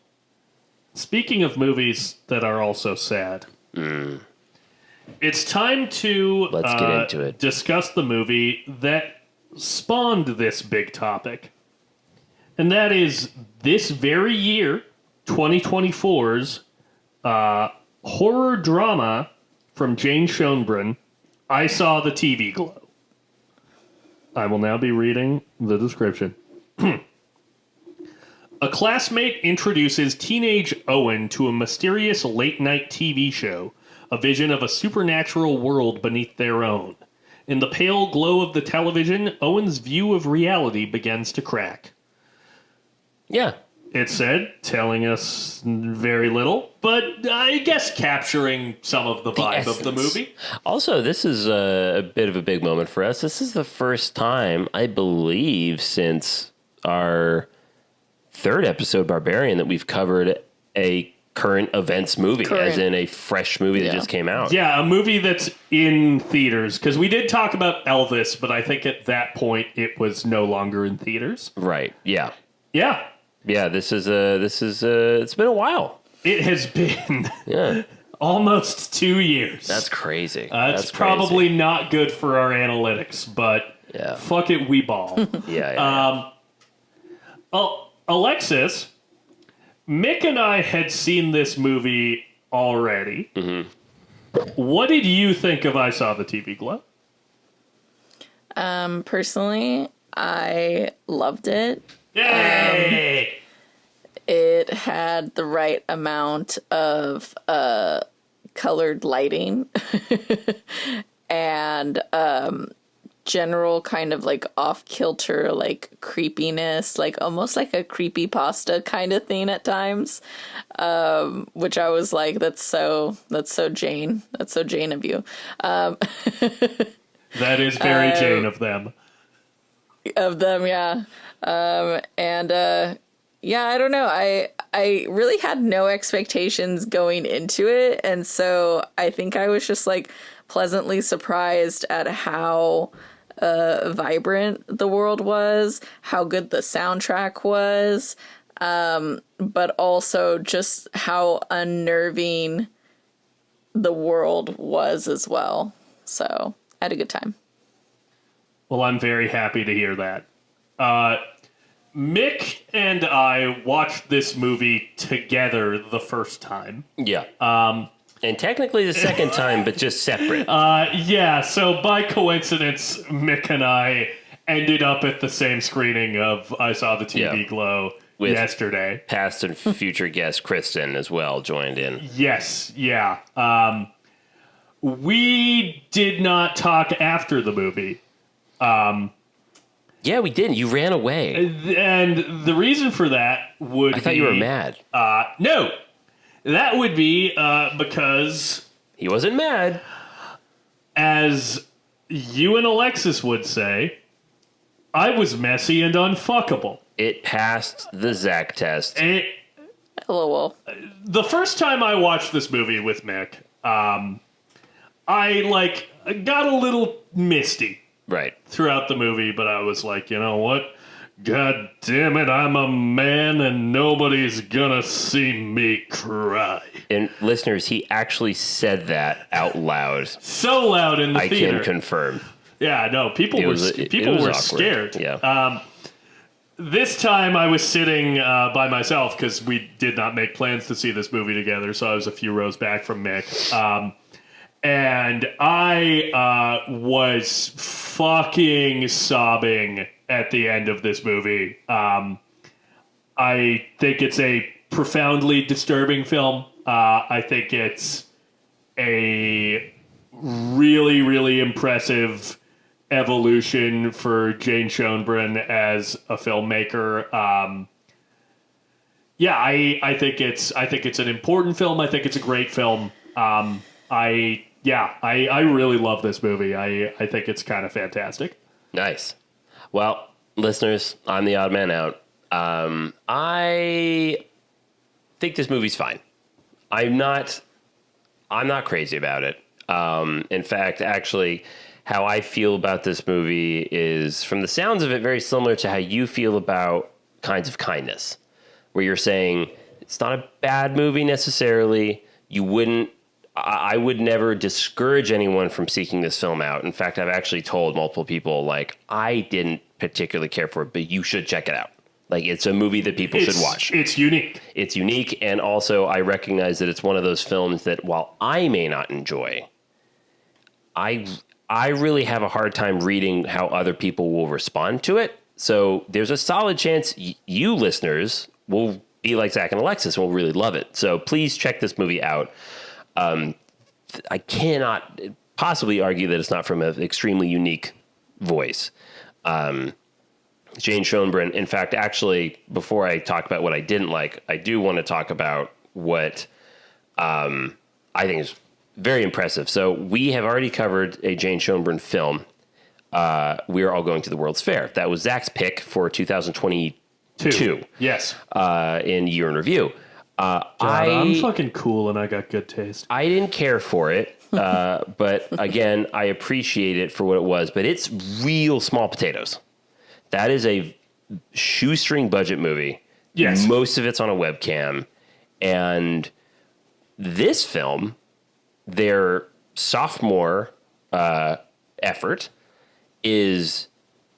speaking of movies that are also sad, it's time to let's get into it. Discuss the movie that spawned this big topic. And that is this very year, 2024's horror drama from Jane Schoenbrun, I Saw the TV Glow. I will now be reading the description. A classmate introduces teenage Owen to a mysterious late-night TV show, a vision of a supernatural world beneath their own. In the pale glow of the television, Owen's view of reality begins to crack. Yeah. It said, telling us very little, but I guess capturing some of the vibe of the movie. Also, this is a bit of a big moment for us. This is the first time, I believe, since our third episode, Barbarian, that we've covered a current events movie, as in a fresh movie that just came out. Yeah, a movie that's in theaters, because we did talk about Elvis, but I think at that point it was no longer in theaters. Right, yeah. Yeah. Yeah, it's been a while. It has been almost 2 years. That's crazy. It's probably not good for our analytics, but fuck it, we ball. Alexis, Mick and I had seen this movie already. Mm-hmm. What did you think of I Saw the TV Glow? Personally, I loved it. Yay! It had the right amount of colored lighting and general kind of like off-kilter like creepiness, like almost like a creepypasta kind of thing at times, which I was like, that's so Jane. That's so Jane of you. That is very Jane of them. Of them, yeah. Yeah, I don't know. I really had no expectations going into it, and so I think I was just like pleasantly surprised at how vibrant the world was, how good the soundtrack was, but also just how unnerving the world was as well. So I had a good time. Well, I'm very happy to hear that. Mick and I watched this movie together the first time. Yeah. And technically the second time, but just separate. Yeah, so by coincidence, Mick and I ended up at the same screening of I Saw the TV Glow yesterday. Past and future guest Kristen as well joined in. Yes, yeah. We did not talk after the movie. Yeah, we didn't. You ran away. And the reason for that would I thought you were mad. No. That would be because, He wasn't mad. as you and Alexis would say, I was messy and unfuckable. It passed the Zach test. And LOL. the first time I watched this movie with Mick, I got a little misty Right. throughout the movie, but I was like, you know what? God damn it, I'm a man and nobody's gonna see me cry. And listeners, he actually said that out loud. So loud in the I theater. can confirm. Yeah, no, people It were was awkward. scared. Yeah. This time I was sitting by myself because we did not make plans to see this movie together, so I was a few rows back from Mick. And I was fucking sobbing at the end of this movie. I think it's a profoundly disturbing film. I think it's a really, really impressive evolution for Jane Schoenbrun as a filmmaker. I think it's an important film. I think it's a great film. I really love this movie. I think it's kind of fantastic. Nice. Well, listeners, I'm the odd man out. I think this movie's fine. I'm not crazy about it. In fact, actually, how I feel about this movie is, from the sounds of it, very similar to how you feel about Kinds of Kindness, where you're saying it's not a bad movie necessarily. I would never discourage anyone from seeking this film out. In fact, I've actually told multiple people, like, I didn't particularly care for it, but you should check it out. Like, it's a movie that people should watch. It's unique. It's unique, and also I recognize that it's one of those films that, while I may not enjoy, I really have a hard time reading how other people will respond to it. So there's a solid chance you listeners will be like Zach and Alexis and will really love it. So please check this movie out. I cannot possibly argue that it's not from an extremely unique voice. Jane Schoenbrun. In fact, actually, before I talk about what I didn't like, I do want to talk about what I think is very impressive. So we have already covered a Jane Schoenbrun film. We Are All Going to the World's Fair. That was Zach's pick for 2022. Yes. In Year in Review. I'm fucking cool and I got good taste. I didn't care for it, but again, I appreciate it for what it was. But it's real small potatoes. That is a shoestring budget movie. Yes. Most of it's on a webcam. And this film, their sophomore effort, is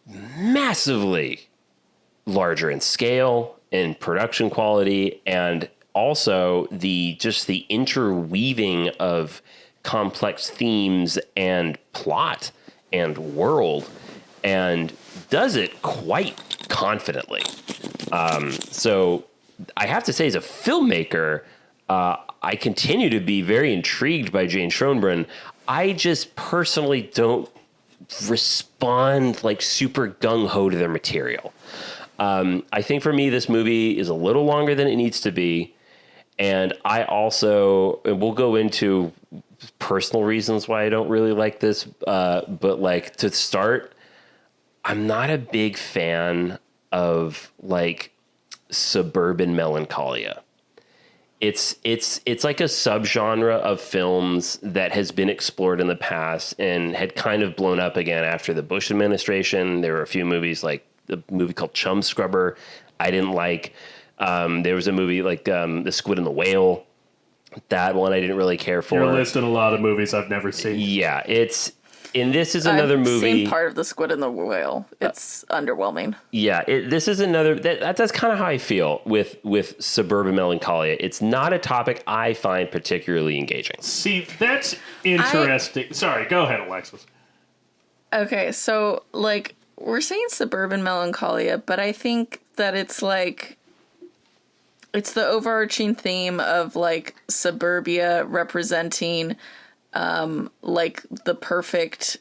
massively larger in scale and production quality, and also the interweaving of complex themes and plot and world, and does it quite confidently. So I have to say, as a filmmaker, I continue to be very intrigued by Jane Schoenbrun. I just personally don't respond like super gung-ho to their material. I think for me, this movie is a little longer than it needs to be. And I also, and we'll go into personal reasons why I don't really like this. But like, to start, I'm not a big fan of like suburban melancholia. It's like a subgenre of films that has been explored in the past and had kind of blown up again after the Bush administration. There were a few movies, like the movie called Chum Scrubber I didn't like. There was a movie like The Squid and the Whale. That one I didn't really care for. You're listing a lot of movies I've never seen. Yeah, and this is another movie. I've seen part of The Squid and the Whale. It's underwhelming. Yeah, this is another. That's kind of how I feel with suburban melancholia. It's not a topic I find particularly engaging. See, that's interesting. Sorry, go ahead, Alexis. Okay, so like we're saying suburban melancholia, but I think that it's like it's the overarching theme of like suburbia representing like the perfect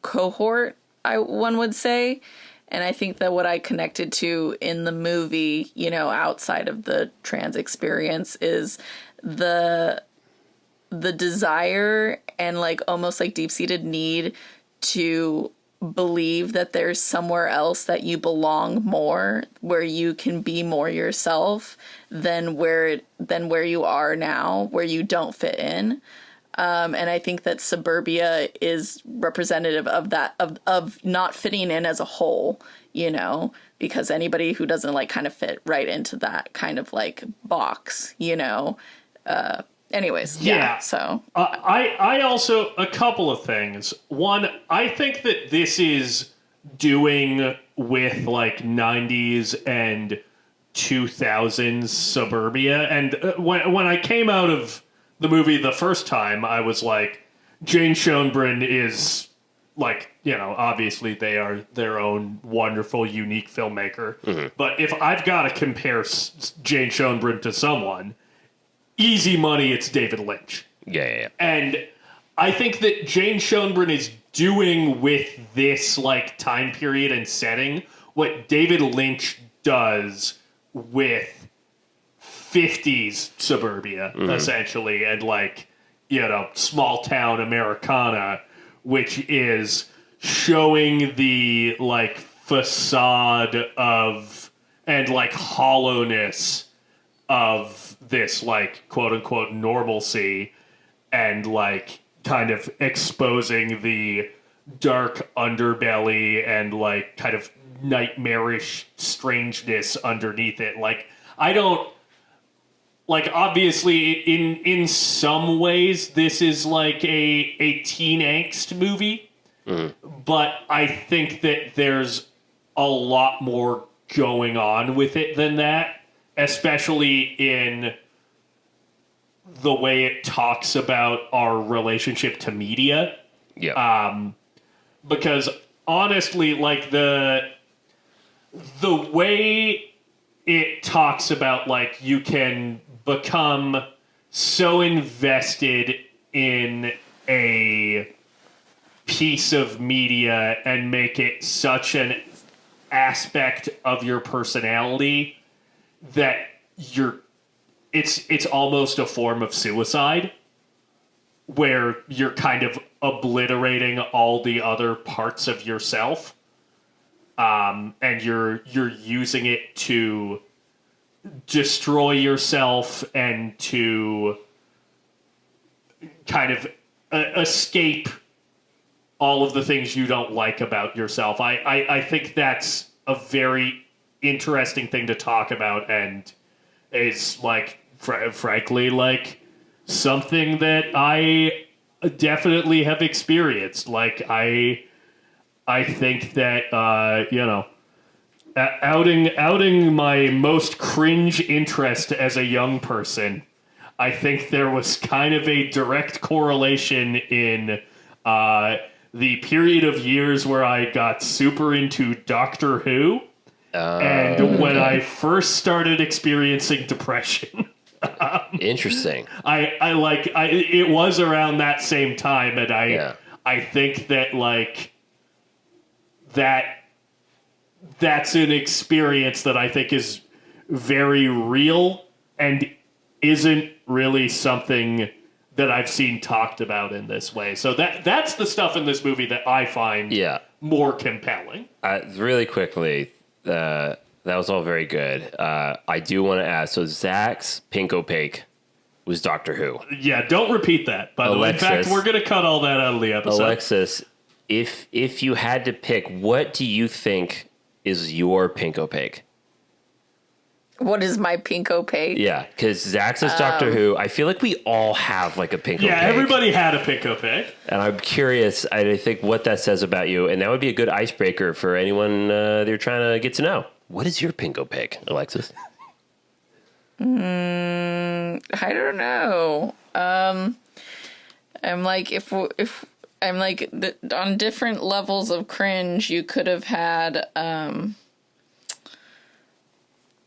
cohort one would say. And I think that what I connected to in the movie, you know, outside of the trans experience, is the desire and like almost like deep-seated need to believe that there's somewhere else that you belong more, where you can be more yourself than where you are now, where you don't fit in. And I think that suburbia is representative of that, of not fitting in as a whole, you know, because anybody who doesn't like kind of fit right into that kind of like box, you know, anyways. Yeah. So I also, a couple of things. One, I think that this is doing with like 90s and 2000s suburbia. And when I came out of the movie the first time, I was like, Jane Schoenbrun is like, you know, obviously they are their own wonderful, unique filmmaker. Mm-hmm. But if I've got to compare Jane Schoenbrun to someone, easy money, it's David Lynch. Yeah. And I think that Jane Schoenbrun is doing with this like time period and setting what David Lynch does with 50s suburbia, essentially, and like, you know, small town Americana, which is showing the like facade of and like hollowness of this like quote unquote normalcy, and like kind of exposing the dark underbelly and like kind of nightmarish strangeness underneath it. Like, I don't like, obviously in some ways this is like a teen angst movie, but I think that there's a lot more going on with it than that, especially in the way it talks about our relationship to media. Yeah. Because honestly, like the way it talks about like you can become so invested in a piece of media and make it such an aspect of your personality that it's almost a form of suicide, where you're kind of obliterating all the other parts of yourself, and you're using it to destroy yourself and to kind of escape all of the things you don't like about yourself. I think that's a very interesting thing to talk about, and is like frankly like something that I definitely have experienced. Like I think that you know, outing my most cringe interest as a young person, I think there was kind of a direct correlation in the period of years where I got super into Doctor Who, and when I first started experiencing depression. Interesting. It was around that same time, and I think that like that's an experience that I think is very real and isn't really something that I've seen talked about in this way. So that's the stuff in this movie that I find more compelling. Really quickly, that was all very good. I do want to ask, so Zach's pink opaque was Doctor Who. Yeah, don't repeat that, by the way. In fact, we're going to cut all that out of the episode. Alexis, if you had to pick, what do you think is your pink opaque? What is my pink opaque? Yeah, because Zach's is Doctor Who. I feel like we all have like a pink opaque. Yeah, everybody had a pink opaque. And I'm curious, I think, what that says about you. And that would be a good icebreaker for anyone that you're trying to get to know. What is your pink opaque, Alexis? I don't know. I'm like, if I'm like, on different levels of cringe, you could have had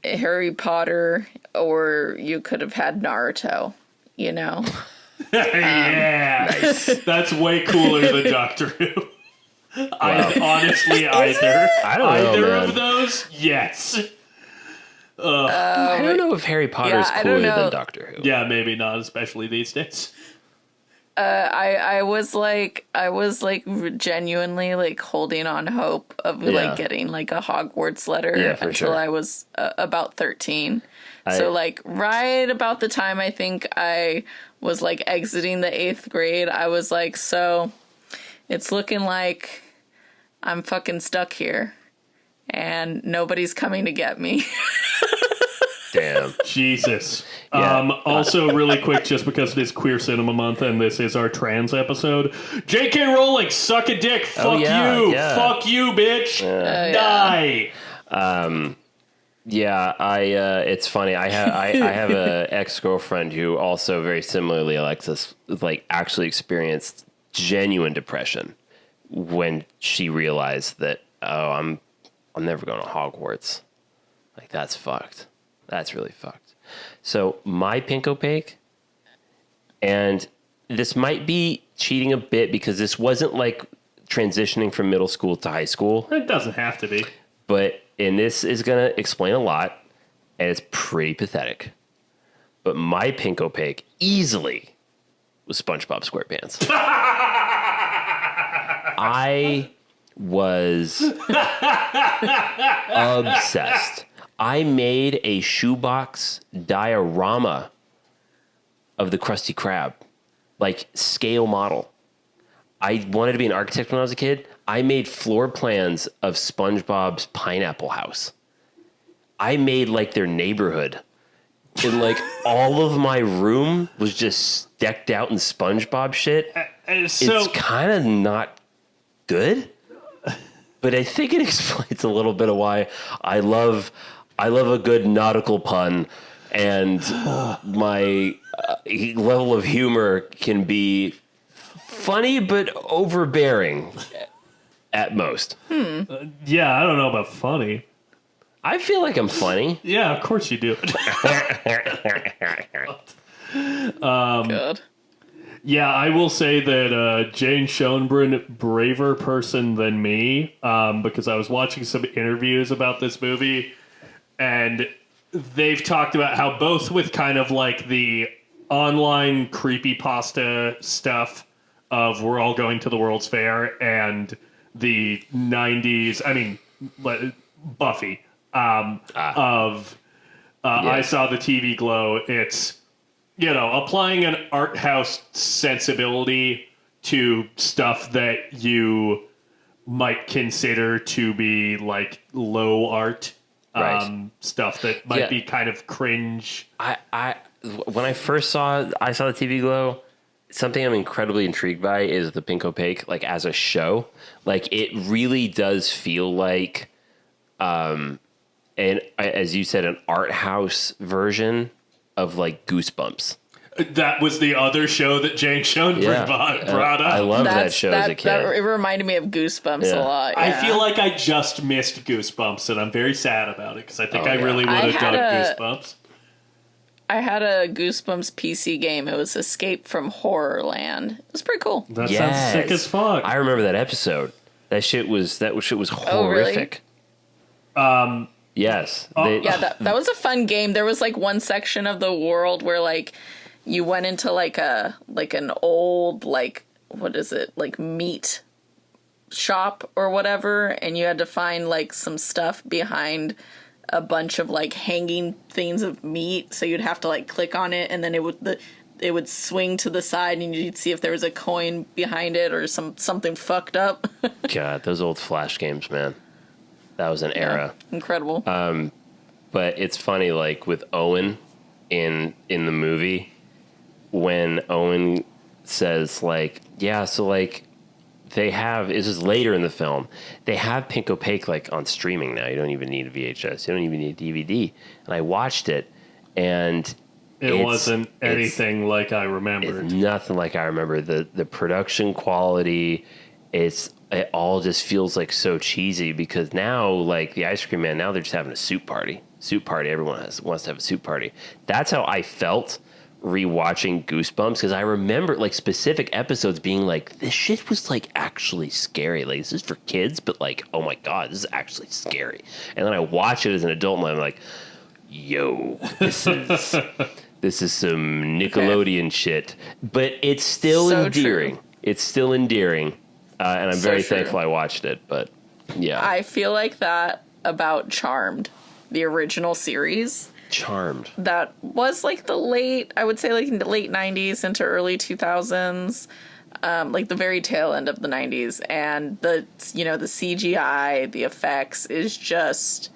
Harry Potter, or you could have had Naruto, you know? Yeah, nice. That's way cooler than Doctor Who. Honestly, either. I don't know, Either man. of those, yes. I don't know if Harry Potter is I don't cooler know. than Doctor Who. Yeah, maybe not, especially these days. I was genuinely like holding on hope of Yeah. like getting like a Hogwarts letter Yeah, for until sure. I was about 13. So like right about the time I think I was like exiting the 8th grade, I was like, so it's looking like I'm fucking stuck here and nobody's coming to get me. Damn. Jesus. Yeah. Also, really quick, just because it is Queer Cinema Month and this is our trans episode, J.K. Rowling, suck a dick. Fuck yeah, you. yeah. Fuck you, bitch. Die. Yeah, it's funny. I have a ex-girlfriend who also very similarly, Alexis, like actually experienced genuine depression when she realized that, I'm never going to Hogwarts. Like, that's fucked. That's really fucked. So my pink opaque, and this might be cheating a bit because this wasn't like transitioning from middle school to high school, It doesn't have to be. and this is going to explain a lot, and it's pretty pathetic. But my pink opaque easily was SpongeBob SquarePants. I was obsessed. I made a shoebox diorama of the Krusty Krab, like scale model. I wanted to be an architect when I was a kid. I made floor plans of SpongeBob's pineapple house. I made like their neighborhood. And like all of my room was just decked out in SpongeBob shit. So, It's kind of not good, but I think it explains a little bit of why I love a good nautical pun, and my level of humor can be funny but overbearing at most. yeah, I don't know about funny. I feel like I'm funny. Yeah, of course you do. Good. Yeah, I will say that Jane Schoenbrun, braver person than me, because I was watching some interviews about this movie, and they've talked about how both with kind of like the online creepypasta stuff of we're all going to the World's Fair and the 90s, I mean, Buffy, of I Saw the TV Glow, it's, you know, applying an art house sensibility to stuff that you might consider to be like low art, Right. stuff that might be kind of cringe. When I first saw I Saw the TV Glow, something I'm incredibly intrigued by is the pink opaque, like as a show. Like it really does feel like, and as you said, an art house version of like Goosebumps. That was the other show that Jane Schoenbrun brought up. I love that show as a kid. It reminded me of Goosebumps a lot. I yeah. feel like I just missed Goosebumps, and I'm very sad about it because I think I really would I have had dug a- Goosebumps. I had a Goosebumps PC game. It was Escape from Horrorland. It was pretty cool. That sounds sick as fuck. I remember that episode. That shit was Oh, really? horrific. Yes. Yeah, that was a fun game. There was like one section of the world where like you went into like an old like what is it, like meat shop or whatever, and you had to find like some stuff behind a bunch of like hanging things of meat. So you'd have to like click on it, and then it would swing to the side, and you'd see if there was a coin behind it or something fucked up. God, those old Flash games, man. That was an era. Incredible. But it's funny, like with Owen in the movie, when Owen says like, yeah, so like they have, this is later in the film, they have pink opaque like on streaming now. You don't even need a VHS. You don't even need a DVD. And I watched it, and It wasn't anything like I remembered. It's nothing like I remember. The production quality, it all just feels like so cheesy because now, like the Ice Cream Man, now they're just having a soup party. Everyone wants to have a soup party. That's how I felt rewatching Goosebumps because I remember like specific episodes being like, this shit was like actually scary. Like, this is for kids, but like, oh my God, this is actually scary. And then I watch it as an adult and I'm like, yo, this is some Nickelodeon shit. But it's still So endearing. true. It's still endearing. And I'm very true. thankful I watched it. But yeah. I feel like that about Charmed, the original series. Charmed. That was like the late 90s into early 2000s, like the very tail end of the 90s. And the CGI, the effects is just,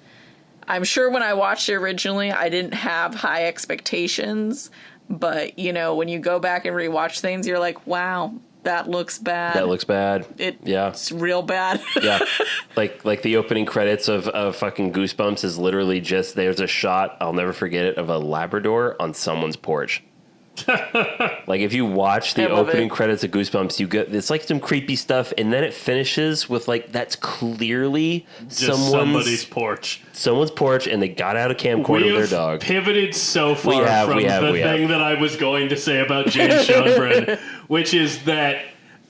I'm sure when I watched it originally, I didn't have high expectations. But, when you go back and rewatch things, you're like, wow, that looks bad. That looks bad. It's real bad. Yeah. Like the opening credits of fucking Goosebumps is literally just, there's a shot, I'll never forget it, of a Labrador on someone's porch. Like if you watch the opening credits of Goosebumps, you get, it's like some creepy stuff, and then it finishes with like, that's clearly Just somebody's porch. Someone's porch, and they got out a camcorder with their dog. Pivoted so far from the thing that I was going to say about Jane Schoenbrun, which is that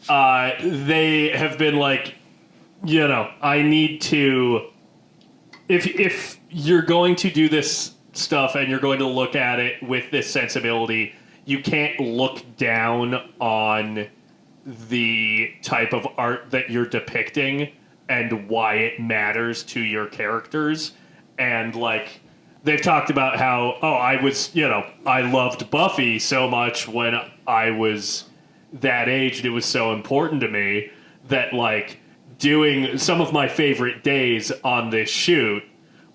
they have been like, I need to, if you're going to do this stuff and you're going to look at it with this sensibility, you can't look down on the type of art that you're depicting and why it matters to your characters. And like, they've talked about how, I was, I loved Buffy so much when I was that age, and it was so important to me that like doing some of my favorite days on this shoot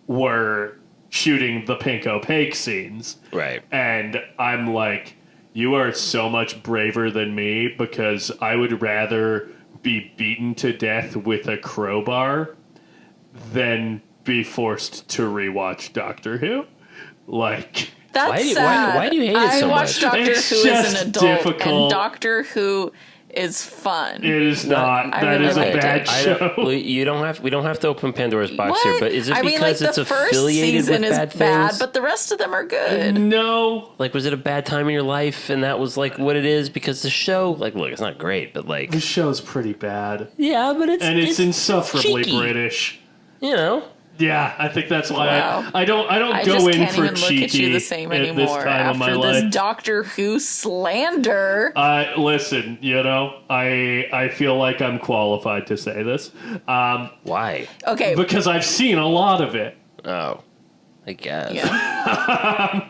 were shooting the pink opaque scenes. Right. And I'm like, you are so much braver than me, because I would rather be beaten to death with a crowbar than be forced to rewatch Doctor Who. Like, That's sad. Why do you hate it so I watched much? Doctor It's Who as just an adult, difficult. and Doctor Who is fun. it is not. I That really is a liked bad it. show. We don't have to open Pandora's box What? here, but is it I mean, because like, it's the first affiliated with season is bad bad, things? but the rest of them are good. No. Like, was it a bad time in your life, and that was like what it is? Because the show, like, look, it's not great, but like, The show's pretty bad. yeah, but it's insufferably cheeky. British. Yeah, I think that's why Wow. I don't I go just in can't for even cheeky look at you the same at this anymore time of my after this life. Doctor Who slander. Listen, I feel like I'm qualified to say this. Why? Okay, Because I've seen a lot of it. Oh, I guess. yeah.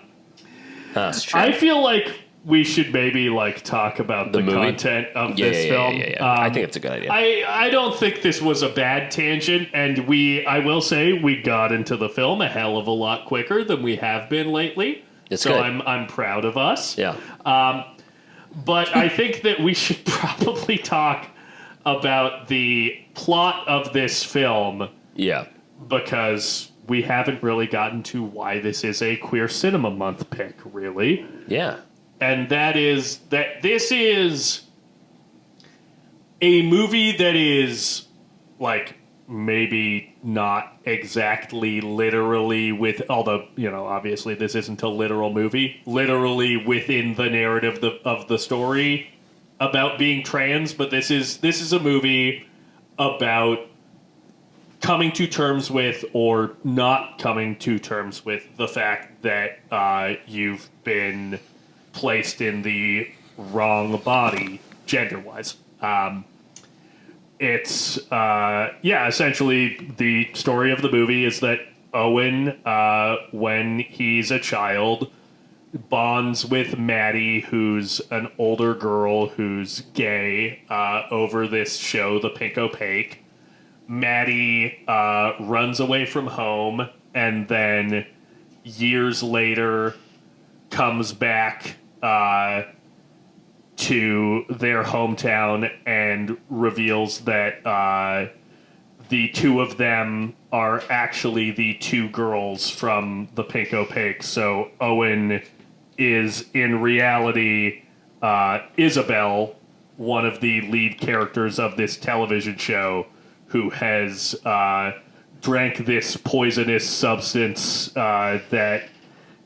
It's true. I feel like we should maybe like talk about the movie? content of this film. I think it's a good idea. I don't think this was a bad tangent, and I will say we got into the film a hell of a lot quicker than we have been lately. It's so good. I'm proud of us. Yeah. But I think that we should probably talk about the plot of this film, Yeah. because we haven't really gotten to why this is a Queer Cinema Month pick, really. Yeah. And that is that this is a movie that is like maybe not exactly literally although obviously this isn't a literal movie, literally within the narrative of the story about being trans, but this is a movie about coming to terms with or not coming to terms with the fact that you've been placed in the wrong body gender-wise. It's essentially the story of the movie is that Owen, when he's a child, bonds with Maddie, who's an older girl who's gay, over this show, The Pink Opaque. Maddie runs away from home, and then years later comes back to their hometown and reveals that the two of them are actually the two girls from The Pink Opaque. So Owen is in reality Isabel, one of the lead characters of this television show, who has drank this poisonous substance that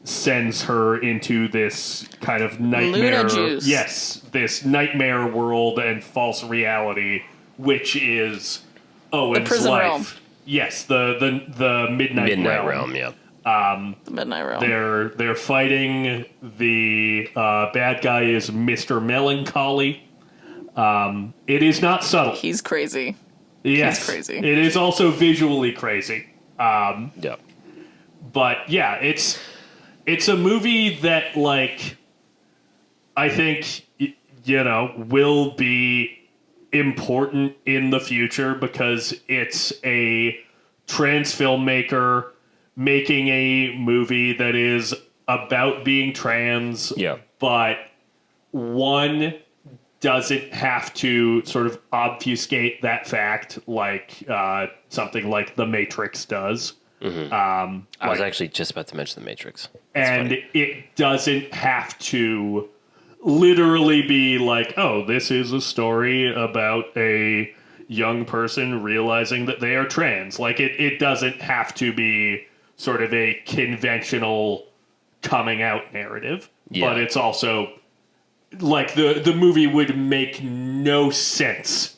sends her into this kind of nightmare. Luna juice. Yes, this nightmare world and false reality, which is Owen's prison life. realm. Yes, the Midnight Realm. Yeah. The Midnight Realm. They're fighting. The bad guy is Mr. Melancholy. It is not subtle. He's crazy. Yes, He's crazy. It is also visually crazy. Yeah. But yeah, it's a movie that, like, I think will be important in the future because it's a trans filmmaker making a movie that is about being trans. Yeah. But one doesn't have to sort of obfuscate that fact like something like The Matrix does. I was actually just about to mention The Matrix. And it doesn't have to literally be like, oh, this is a story about a young person realizing that they are trans. Like, it doesn't have to be sort of a conventional coming out narrative. Yeah. But it's also, like, the movie would make no sense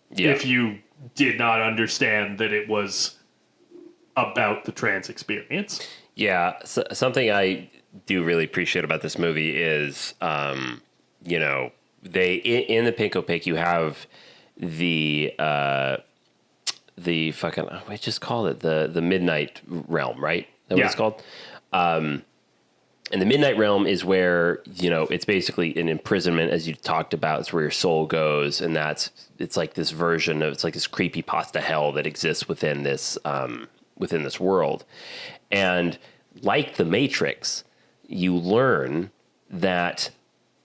if you did not understand that it was about the trans experience. Yeah, so something I do really appreciate about this movie is, they in the Pink Opaque you have the fucking we just called it the Midnight Realm, right? That what it's called. And the Midnight Realm is where it's basically an imprisonment, as you talked about. It's where your soul goes, and it's like this version of it's like this creepypasta hell that exists within this world. And like the Matrix, you learn that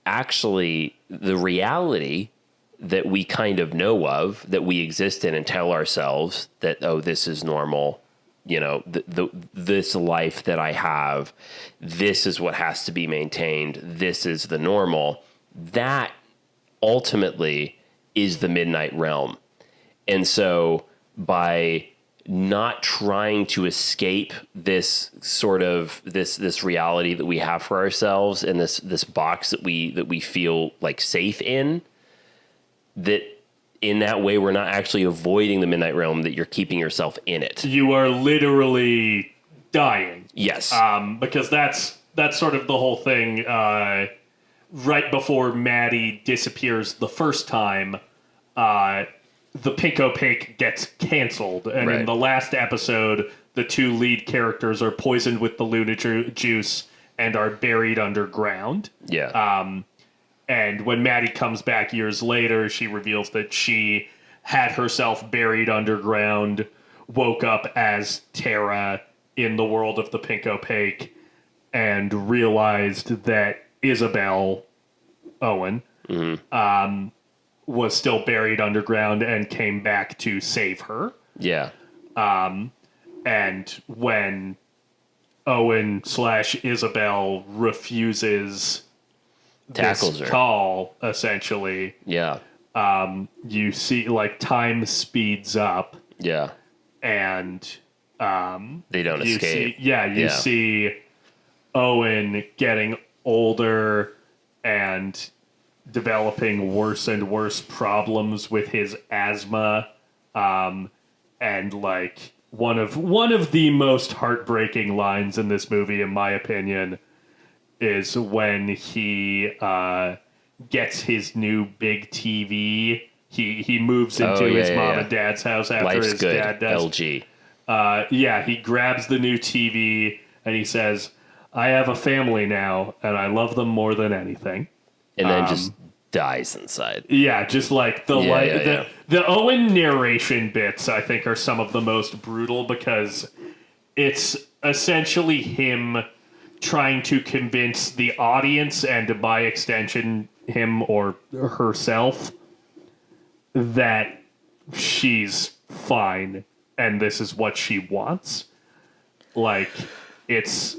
actually the reality that we kind of know of, that we exist in and tell ourselves that, oh, this is normal, this life that I have, this is what has to be maintained, this is the normal, that ultimately is the Midnight Realm. And so by not trying to escape this sort of this reality that we have for ourselves and this box that we feel like safe in, that in that way we're not actually avoiding the Midnight Realm, that you're keeping yourself in it. You are literally dying. Yes. Because that's sort of the whole thing. Right before Maddie disappears the first time, the Pink Opaque gets canceled, and in the last episode, the two lead characters are poisoned with the Luna juice and are buried underground. Yeah. And when Maddie comes back years later, she reveals that she had herself buried underground, woke up as Tara in the world of the Pink Opaque, and realized that Isabel Owen was still buried underground and came back to save her. Yeah. And when Owen/Isabel refuses Tackles this her. call, essentially, Yeah. you see, like, time speeds up, Yeah. and They don't you escape. you see Owen getting older and developing worse and worse problems with his asthma, and like one of the most heartbreaking lines in this movie, in my opinion, is when he gets his new big TV. He moves into his mom and dad's house after Life's his good. dad does. LG. He grabs the new TV and he says, "I have a family now, and I love them more than anything." And then just dies inside. Yeah, just like Yeah. the Owen narration bits, I think, are some of the most brutal, because it's essentially him trying to convince the audience, and by extension him or herself, that she's fine and this is what she wants. Like, it's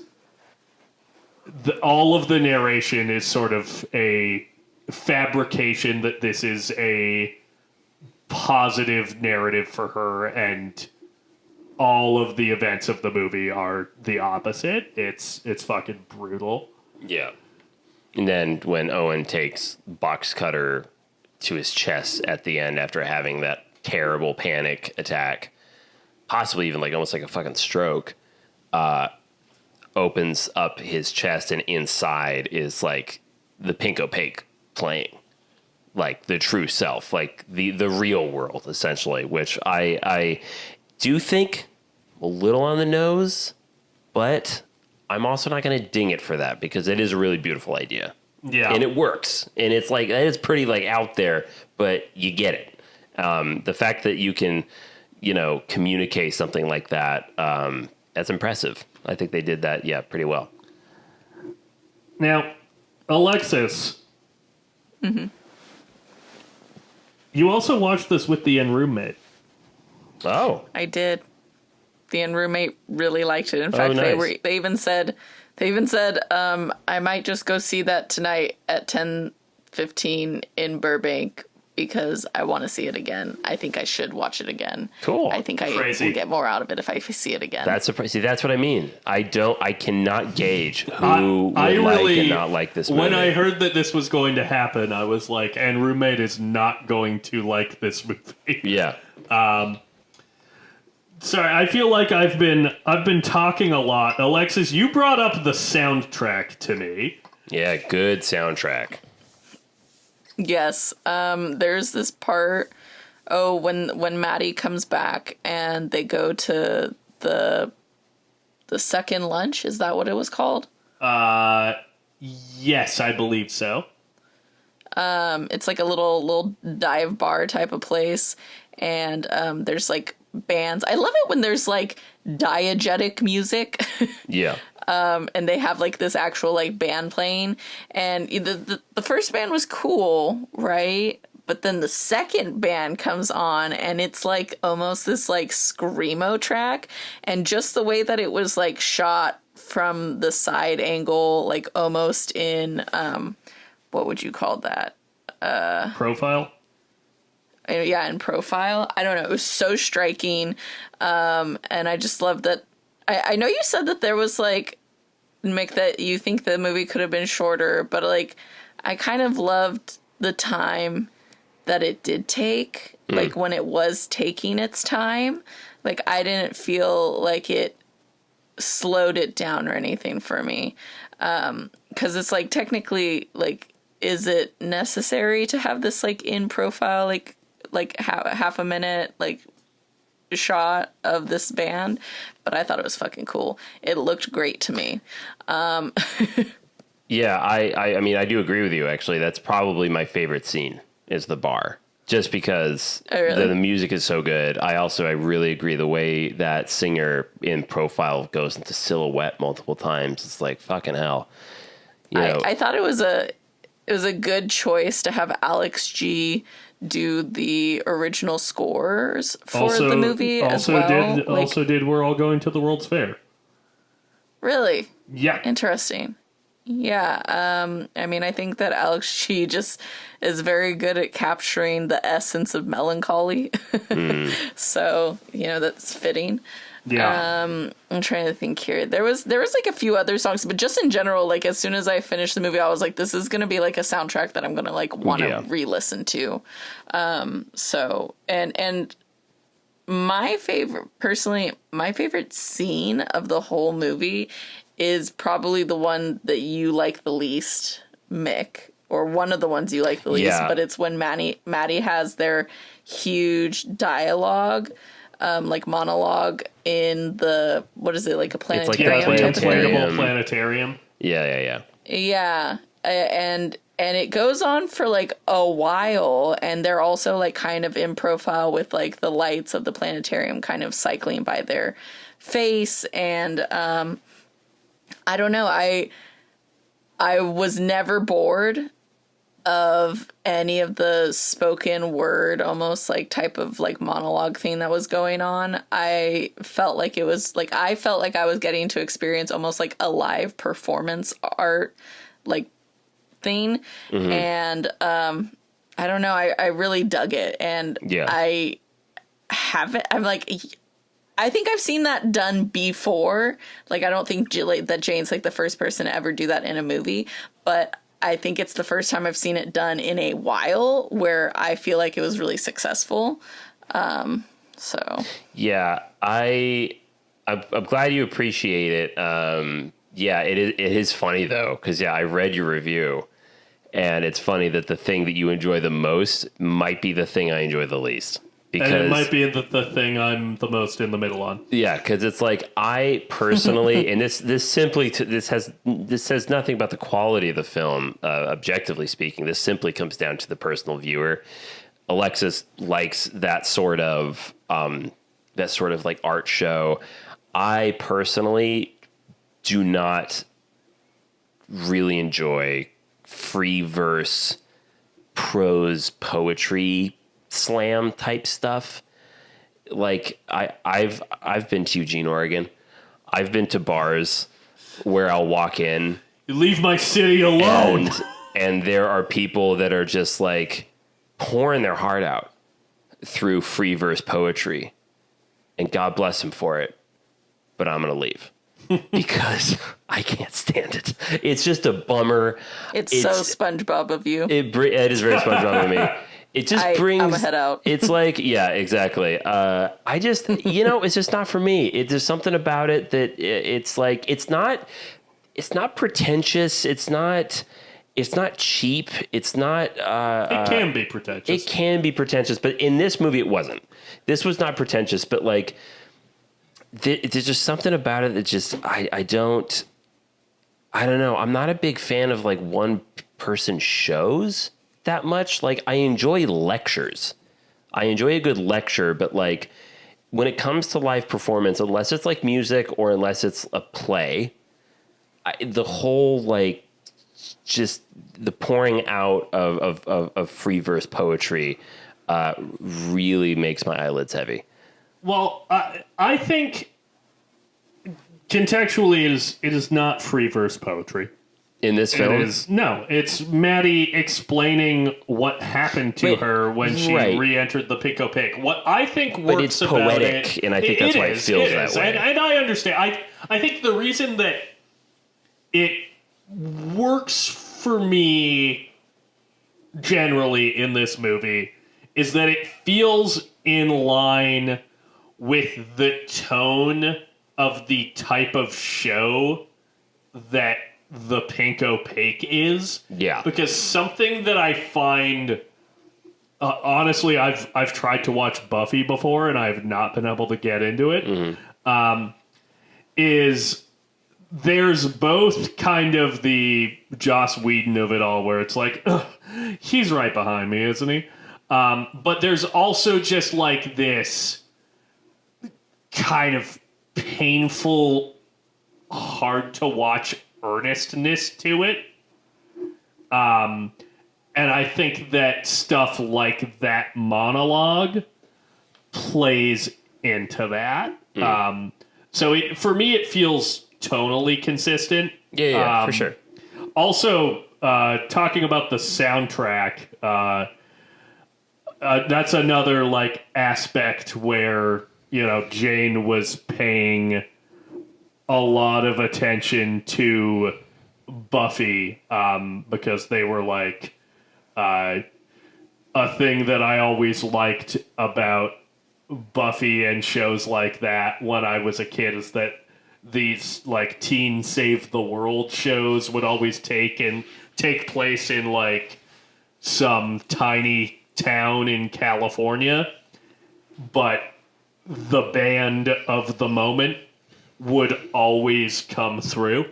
all of the narration is sort of a fabrication that this is a positive narrative for her, and all of the events of the movie are the opposite. It's fucking brutal. Yeah. And then when Owen takes box cutter to his chest at the end after having that terrible panic attack, possibly even like almost like a fucking stroke, opens up his chest and inside is like the pink opaque playing, like the true self, like the real world essentially, which I do think a little on the nose, but I'm also not going to ding it for that because it is a really beautiful idea. Yeah. And it works. And it's like, it's pretty like out there, but you get it. The fact that you can, communicate something like that, that's impressive. I think they did that, pretty well. Now, Alexis. Mm-hmm. You also watched this with the roommate. Oh. I did. The roommate really liked it. In fact, nice. they even said, I might just go see that tonight at 10:15 in Burbank because I want to see it again. I think I should watch it again. Cool. I think I will get more out of it if I see it again. That's see, that's what I mean. I cannot gauge who I would really, like and not like this movie. When I heard that this was going to happen, I was like, and roommate is not going to like this movie. Yeah. Sorry, I feel like I've been talking a lot. Alexis, you brought up the soundtrack to me. Yeah, good soundtrack. Yes. There's this part, when Maddie comes back and they go to the second lunch, is that what it was called? Yes, I believe so. It's like a little dive bar type of place, and there's like bands. I love it when there's like diegetic music. Yeah. And they have like this actual like band playing, and the first band was cool, right? But then the second band comes on and it's like almost this like screamo track, and just the way that it was like shot from the side angle, like almost in what would you call that? Profile? Yeah, in profile. I don't know. It was so striking. And I just love that. I know you said that there was like, Mick, that you think the movie could have been shorter, but like, I kind of loved the time that it did take, like when it was taking its time. Like, I didn't feel like it slowed it down or anything for me. 'Cause it's like, technically, like, is it necessary to have this like in profile, like half a minute, like shot of this band? But I thought it was fucking cool. It looked great to me. Yeah, I mean, I do agree with you, actually. That's probably my favorite scene, is the bar. Just because the music is so good. I really agree the way that singer in profile goes into silhouette multiple times. It's like, fucking hell. I thought it was a good choice to have Alex G do the original scores for the movie as well. Also did We're All Going to the World's Fair. Really? Yeah. Interesting. Yeah. I mean, I think that Alex G just is very good at capturing the essence of melancholy. So, that's fitting. Yeah. I'm trying to think here. There was like a few other songs, but just in general, like as soon as I finished the movie, I was like, this is going to be like a soundtrack that I'm going to like want to re-listen to. So, and my favorite scene of the whole movie is probably the one that you like the least, Mick, or one of the ones you like the least, but it's when Maddie has their huge dialogue, like monologue in the, what is it, like a planetarium? It's like the inflatable planetarium. Yeah. Yeah. And it goes on for like a while, and they're also like kind of in profile with like the lights of the planetarium kind of cycling by their face. And I don't know, I was never bored of any of the spoken word, almost like type of like monologue thing that was going on. I felt like I was getting to experience almost like a live performance art like thing. And I don't know, I really dug it. And I'm like, I think I've seen that done before. Like, I don't think that Jane's like the first person to ever do that in a movie, but I think it's the first time I've seen it done in a while where I feel like it was really successful. So yeah, I'm glad you appreciate it. Yeah, it is funny though, because I read your review, and it's funny that the thing that you enjoy the most might be the thing I enjoy the least. Because, and it might be the thing I'm the most in the middle on. Yeah, because it's like I personally, and this says nothing about the quality of the film, objectively speaking. This simply comes down to the personal viewer. Alexis likes that sort of like art show. I personally do not really enjoy free verse, prose, poetry, slam type stuff. Like I've been to Eugene, Oregon. I've been to bars where I'll walk in. You leave my city alone. And there are people that are just like pouring their heart out through free verse poetry. And God bless them for it. But I'm going to leave because I can't stand it. It's just a bummer. It's so SpongeBob of you. It is very SpongeBob of me. It just brings. I'm a head out. It's like, yeah, exactly. I just, it's just not for me. There's something about it that it's like, it's not pretentious. It's not cheap. It's not. It can be pretentious. It can be pretentious, but in this movie, it wasn't. This was not pretentious, but like, there's just something about it that just I don't know. I'm not a big fan of like one person shows that much. Like, I enjoy lectures. I enjoy a good lecture, but like when it comes to live performance, unless it's like music or unless it's a play, the whole like just the pouring out of free verse poetry really makes my eyelids heavy. Well, I think contextually it is not free verse poetry. In this film? It's Maddie explaining what happened to her when she re-entered the Pico Pick. What I think works about it... But it's poetic, and I think that's why it feels that way. And I understand. I think the reason that it works for me generally in this movie is that it feels in line with the tone of the type of show that the Pink Opaque is. Yeah. Because something that I find... honestly, I've tried to watch Buffy before, and I've not been able to get into it. Mm-hmm. Is there's both kind of the Joss Whedon of it all, where it's like, he's right behind me, isn't he? But there's also just like this kind of painful, hard to watch earnestness to it. And I think that stuff like that monologue plays into that. So for me, it feels tonally consistent. Yeah, for sure. Also, talking about the soundtrack, that's another like aspect where, Jane was paying a lot of attention to Buffy, because they were like a thing that I always liked about Buffy and shows like that when I was a kid is that these like teen save the world shows would always take place in like some tiny town in California, but the band of the moment would always come through.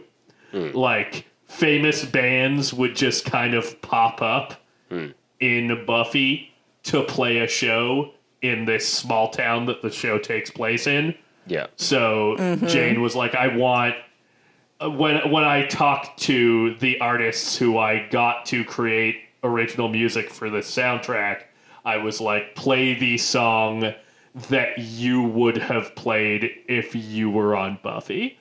Like famous bands would just kind of pop up in Buffy to play a show in this small town that the show takes place in. Yeah. So Jane was like, I want... When I talked to the artists who I got to create original music for the soundtrack, I was like, play the song that you would have played if you were on Buffy.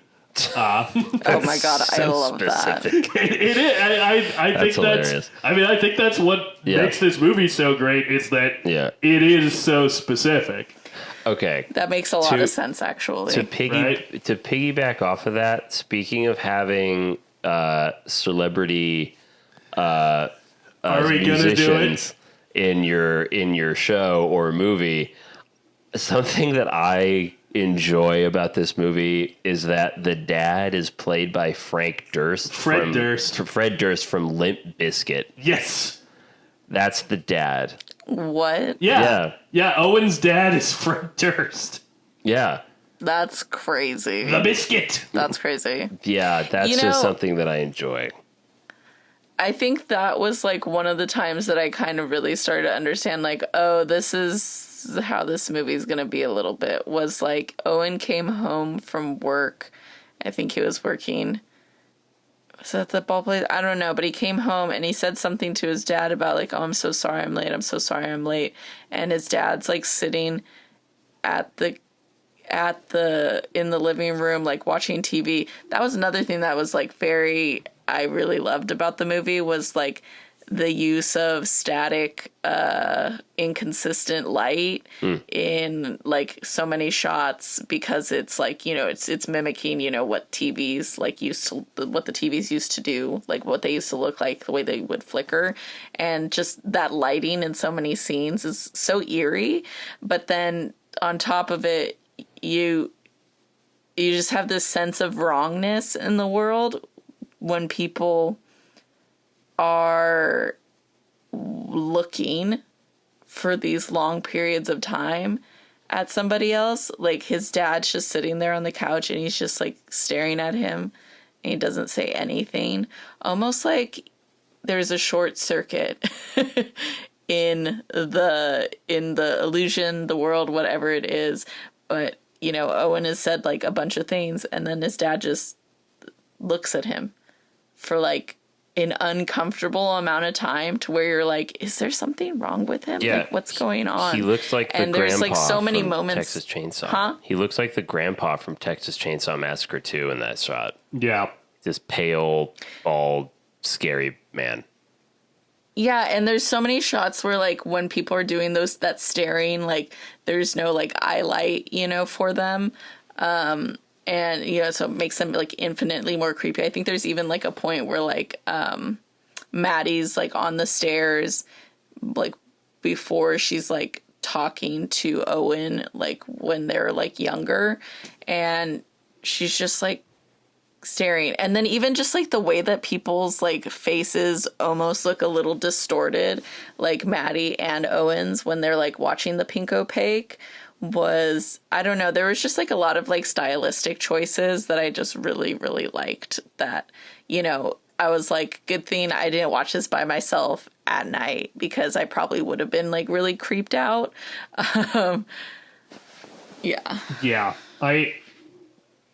Oh my god, I love specific. that. It is. I think hilarious. I think that's what makes this movie so great is that it is so specific. Okay. That makes a lot of sense, actually. To piggyback off of that, speaking of having celebrity Are we gonna do it? in your show or movie, something that I enjoy about this movie is that the dad is played by Frank Durst. Fred Durst from Limp Bizkit. Yes. That's the dad. What? Yeah. Owen's dad is Fred Durst. Yeah. That's crazy. The biscuit. That's crazy. Yeah, that's just something that I enjoy. I think that was like one of the times that I kind of really started to understand, like, oh, this is how this movie is going to be a little bit. Was like Owen came home from work. I think he was working. Was that the ball place? I don't know. But he came home and he said something to his dad about like, oh, I'm so sorry I'm late. I'm so sorry I'm late. And his dad's like sitting in the living room, like watching TV. That was another thing that was like I really loved about the movie was like the use of static, inconsistent light in like so many shots, because it's like, you know, it's mimicking, you know, what TVs like what the TVs used to do, like what they used to look like, the way they would flicker, and just that lighting in so many scenes is so eerie. But then on top of it, you just have this sense of wrongness in the world when people are looking for these long periods of time at somebody else. Like his dad's just sitting there on the couch and he's just like staring at him and he doesn't say anything. Almost like there's a short circuit in the illusion, the world, whatever it is. But, you know, Owen has said like a bunch of things and then his dad just looks at him for like an uncomfortable amount of time to where you're like, is there something wrong with him? Yeah. Like, what's going on? He looks like the and there's grandpa like so many from moments. Texas Chainsaw. Huh? He looks like the grandpa from Texas Chainsaw Massacre 2 in that shot. Yeah. This pale, bald, scary man. Yeah, and there's so many shots where like when people are doing that staring, like there's no like eye light, you know, for them. And, you know, so it makes them like infinitely more creepy. I think there's even like a point where like Maddie's like on the stairs, like before she's like talking to Owen, like when they're like younger, and she's just like staring. And then even just like the way that people's like faces almost look a little distorted, like Maddie and Owen's when they're like watching the pink opaque, was, I don't know, there was just like a lot of like stylistic choices that I just really, really liked. That, you know, I was like, good thing I didn't watch this by myself at night, because I probably would have been like really creeped out. Yeah. Yeah.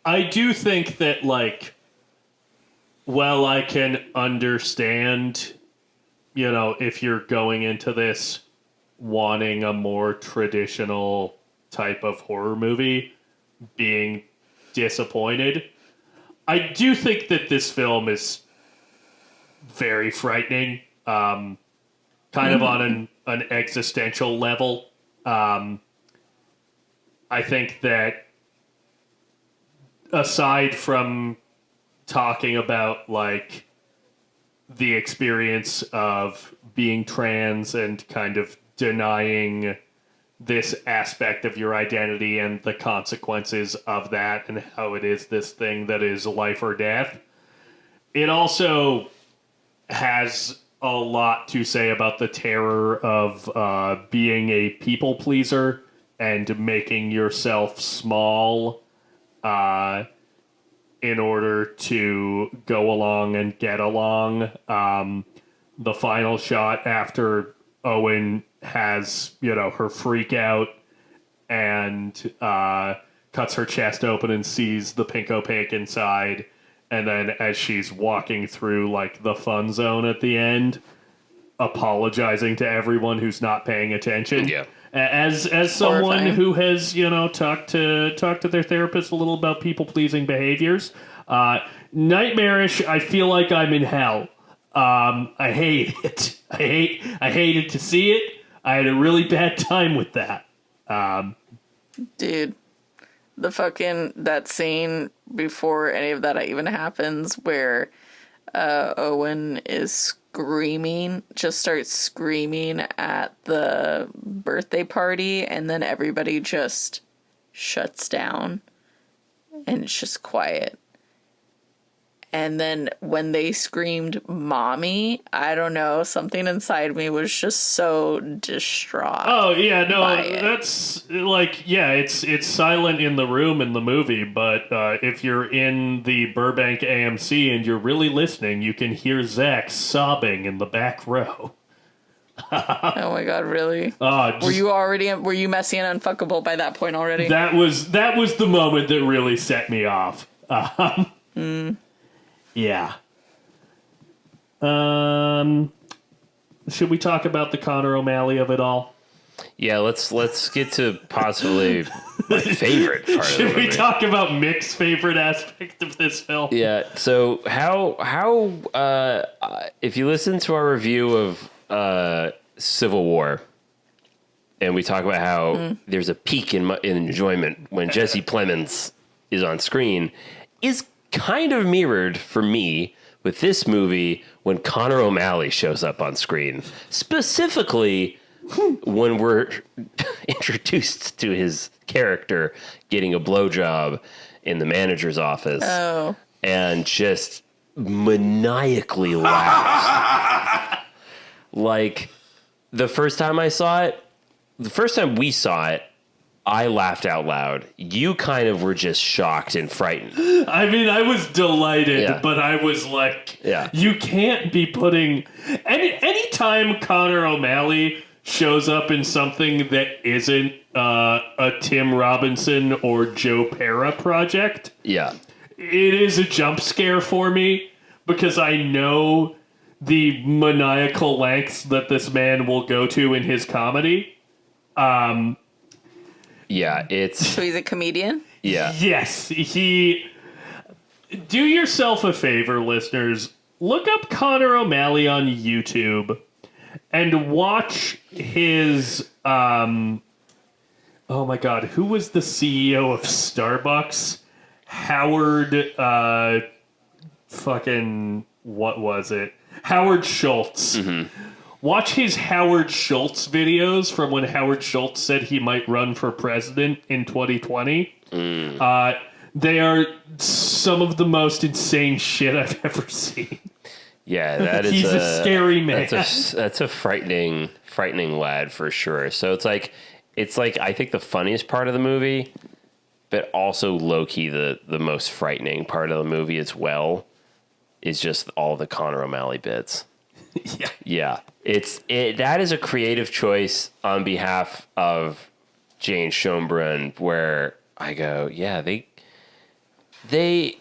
I do think that, like, well, I can understand, you know, if you're going into this wanting a more traditional type of horror movie, being disappointed. I do think that this film is very frightening, kind of on an existential level. I think that aside from talking about like the experience of being trans and kind of denying this aspect of your identity and the consequences of that and how it is this thing that is life or death, it also has a lot to say about the terror of being a people pleaser and making yourself small in order to go along and get along. The final shot after Owen has, you know, her freak out and cuts her chest open and sees the pink opaque inside. And then as she's walking through like the fun zone at the end, apologizing to everyone who's not paying attention. Yeah. As someone horrifying. Who has, you know, talked to their therapist a little about people pleasing behaviors, nightmarish. I feel like I'm in hell. I hate it. I hated to see it. I had a really bad time with that. Dude, that scene before any of that even happens where Owen is starts screaming at the birthday party, and then everybody just shuts down and it's just quiet. And then when they screamed "Mommy," I don't know, something inside me was just so distraught. Oh yeah, no, that's like, yeah, it's silent in the room in the movie, but if you're in the Burbank AMC and you're really listening, you can hear Zach sobbing in the back row. Oh my god, really? Were you messy and unfuckable by that point already? That was the moment that really set me off. Yeah. Should we talk about the Connor O'Malley of it all? Yeah, let's get to possibly my favorite part of the movie. Should we talk about Mick's favorite aspect of this film? Yeah. So how if you listen to our review of Civil War, and we talk about how there's a peak in enjoyment when Jesse Plemons is on screen, is kind of mirrored for me with this movie when Connor O'Malley shows up on screen, specifically when we're introduced to his character getting a blowjob in the manager's office and just maniacally laughs. Like, the first time we saw it, I laughed out loud. You kind of were just shocked and frightened. I mean, I was delighted, but I was like, you can't be putting... Anytime Connor O'Malley shows up in something that isn't a Tim Robinson or Joe Pera project, it is a jump scare for me, because I know the maniacal lengths that this man will go to in his comedy. Yeah, So he's a comedian? Yeah. Yes, do yourself a favor, listeners. Look up Connor O'Malley on YouTube and watch his, oh my god, who was the CEO of Starbucks? Howard, what was it? Howard Schultz. Mm-hmm. Watch his Howard Schultz videos from when Howard Schultz said he might run for president in 2020. They are some of the most insane shit I've ever seen. Yeah, that is He's a scary man. That's a frightening lad for sure. So it's like I think the funniest part of the movie, but also low-key the most frightening part of the movie as well, is just all the Connor O'Malley bits. Yeah. That is a creative choice on behalf of Jane Schoenbrun, where I go, yeah, they're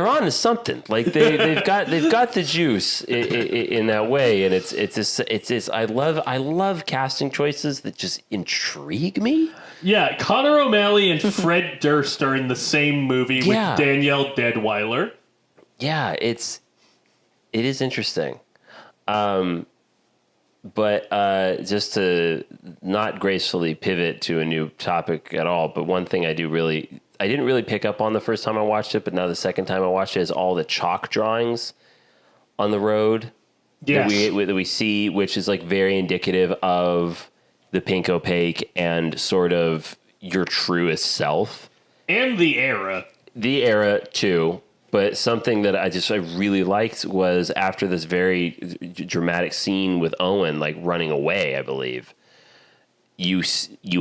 on to something. Like they've got the juice in that way, and it's just I love casting choices that just intrigue me. Yeah, Connor O'Malley and Fred Durst are in the same movie with Danielle Deadweiler. Yeah, it is interesting. But just to not gracefully pivot to a new topic at all, but one thing I didn't really pick up on the first time I watched it, but now the second time I watched it, is all the chalk drawings on the road that we see, which is like very indicative of the pink opaque and sort of your truest self. And the era. The era, too. But something that I really liked was after this very dramatic scene with Owen, like running away, I believe, you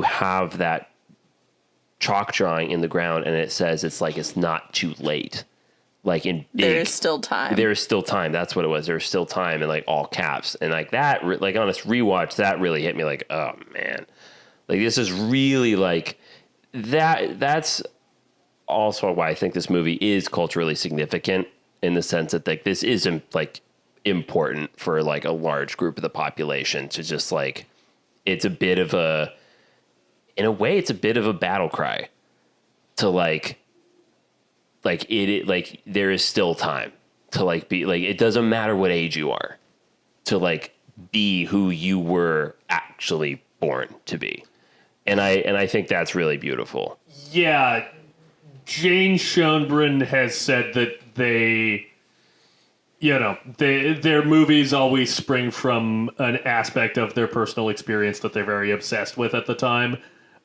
have that chalk drawing in the ground, and it says it's not too late. Like in big, there is still time. There is still time. That's what it was. There's still time in like all caps, and like that. Like on this rewatch, that really hit me. Like, oh man, like this is really like that. That's also why I think this movie is culturally significant, in the sense that like this isn't like important for like a large group of the population to just like, it's a bit of a, in a way, it's a bit of a battle cry to like there is still time to like be like, it doesn't matter what age you are, to like be who you were actually born to be. And I think that's really beautiful. Yeah, Jane Schoenbrun has said that their movies always spring from an aspect of their personal experience that they're very obsessed with at the time,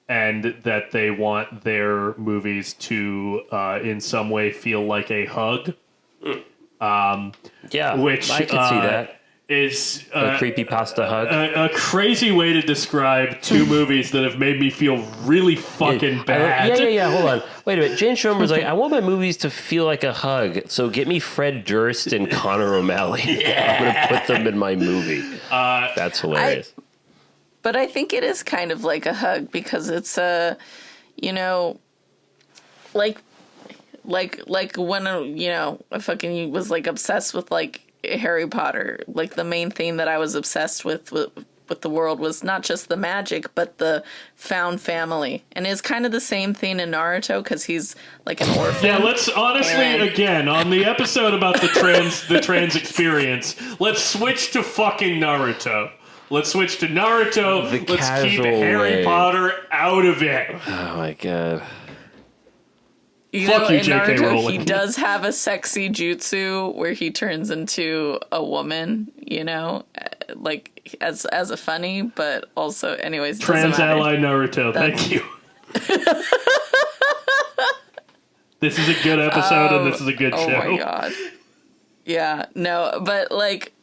and that they want their movies to, in some way, feel like a hug. Which I can see that. Is A creepypasta hug. a crazy way to describe two movies that have made me feel really fucking bad. Yeah. Hold on. Wait a minute. Jane Schoenbrun's like, I want my movies to feel like a hug, so get me Fred Durst and Conor O'Malley. I'm going to put them in my movie. That's hilarious. But I think it is kind of like a hug because it's like when I fucking was like obsessed with like Harry Potter. Like the main theme that I was obsessed with the world was not just the magic, but the found family. And it's kind of the same thing in Naruto because he's like an orphan. Yeah, let's honestly, again, on the episode about the trans experience, let's switch to fucking Naruto. Let's switch to Naruto. Let's keep Harry Potter out of it. Oh my god. Fuck you, J.K. Naruto, Rowling. he does have a sexy jutsu where he turns into a woman, like as a funny, but also, anyways. Trans ally Naruto, thank you. This is a good episode and this is a good show. Oh my god. Yeah, no, but like,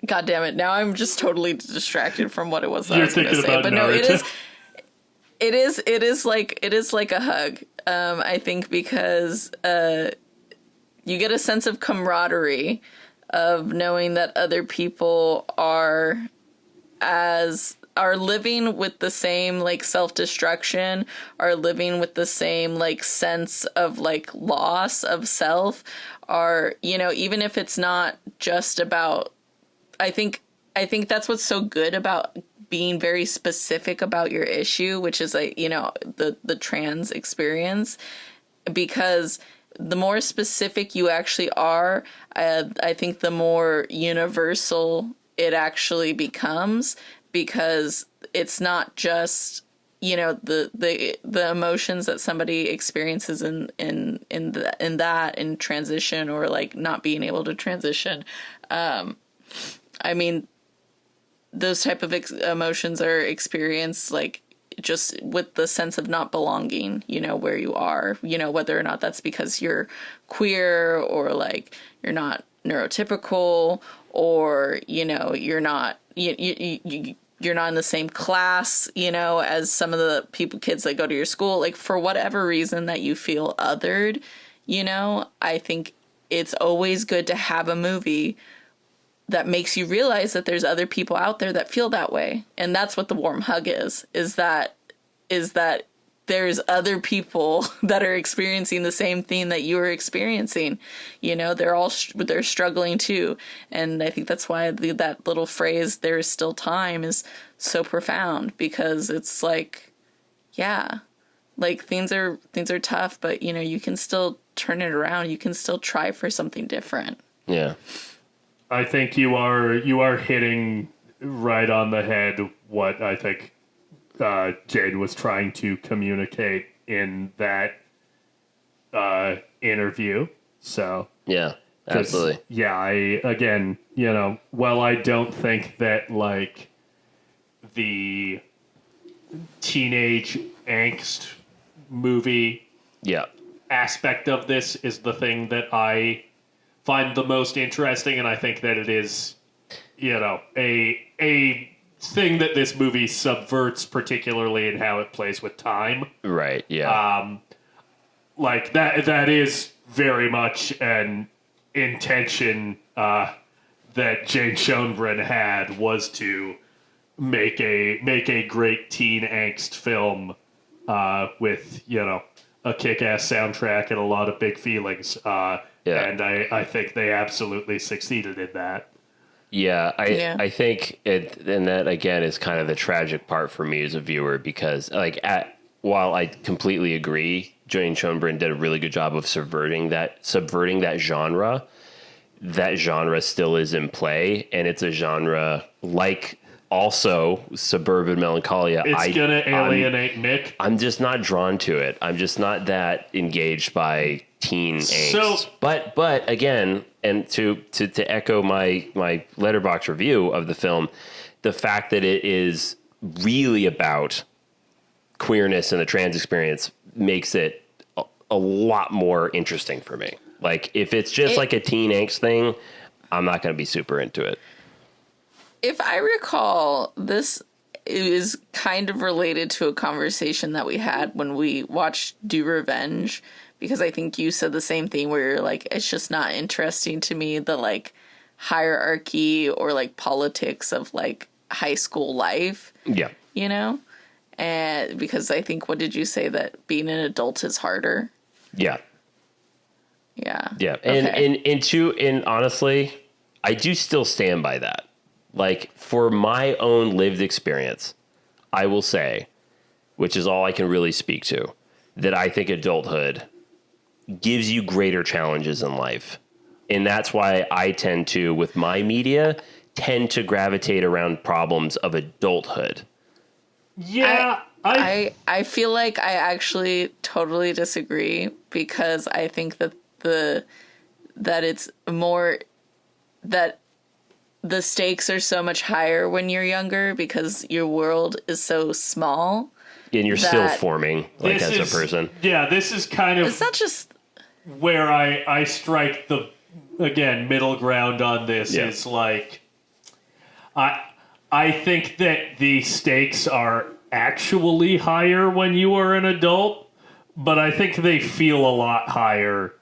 god damn it, now I'm just totally distracted from what it was that I was going to say. But no, Naruto. it is like a hug. I think because you get a sense of camaraderie of knowing that other people are living with the same like self-destruction, are living with the same like sense of like loss of self, are, even if it's not just about, I think that's what's so good about being very specific about your issue, which is like, the trans experience, because the more specific you actually are, I think the more universal it actually becomes, because it's not just, the emotions that somebody experiences in transition, or like not being able to transition. I mean, those type of emotions are experienced like just with the sense of not belonging, where you are, whether or not that's because you're queer, or like you're not neurotypical, or, you're not, you're not in the same class, as some of the kids that go to your school, like for whatever reason that you feel othered, I think it's always good to have a movie that makes you realize that there's other people out there that feel that way. And that's what the warm hug is that there's other people that are experiencing the same thing that you are experiencing. They're struggling too. And I think that's why that little phrase, "there is still time," is so profound, because it's like, yeah, like things are tough, but you can still turn it around. You can still try for something different. Yeah. I think you are hitting right on the head what I think Jade was trying to communicate in that interview. So yeah, absolutely. Yeah, while I don't think that like the teenage angst movie aspect of this is the thing that I find the most interesting, and I think that it is, a thing that this movie subverts, particularly in how it plays with time. Right, yeah. Like that is very much an intention that Jane Schoenbrun had, was to make a great teen angst film with, a kick-ass soundtrack and a lot of big feelings. And I think they absolutely succeeded in that. Yeah, I think and that again is kind of the tragic part for me as a viewer, because while I completely agree, Jane Schoenbrun did a really good job of subverting that genre. That genre still is in play, and it's a genre like also Suburban Melancholia. It's going to alienate Nick. I'm just not drawn to it. I'm just not that engaged by teen angst. But again, and to echo my Letterboxd review of the film, the fact that it is really about queerness and the trans experience makes it a lot more interesting for me. Like, if it's just like a teen angst thing, I'm not going to be super into it. If I recall, this is kind of related to a conversation that we had when we watched Do Revenge, because I think you said the same thing where you're like, it's just not interesting to me, the like hierarchy or like politics of like high school life. Yeah. You know? And because I think, what did you say, that being an adult is harder? Yeah. Yeah. Yeah. Okay. And honestly, I do still stand by that. Like, for my own lived experience, I will say, which is all I can really speak to, that I think adulthood gives you greater challenges in life. And that's why I tend to, with my media, gravitate around problems of adulthood. Yeah. I feel like I actually totally disagree, because I think that it's more that the stakes are so much higher when you're younger because your world is so small. And you're still forming, like, as a person. Yeah, this is kind of... It's not just... where I strike the, again, middle ground on this. Yeah. Is like... I think that the stakes are actually higher when you are an adult, but I think they feel a lot higher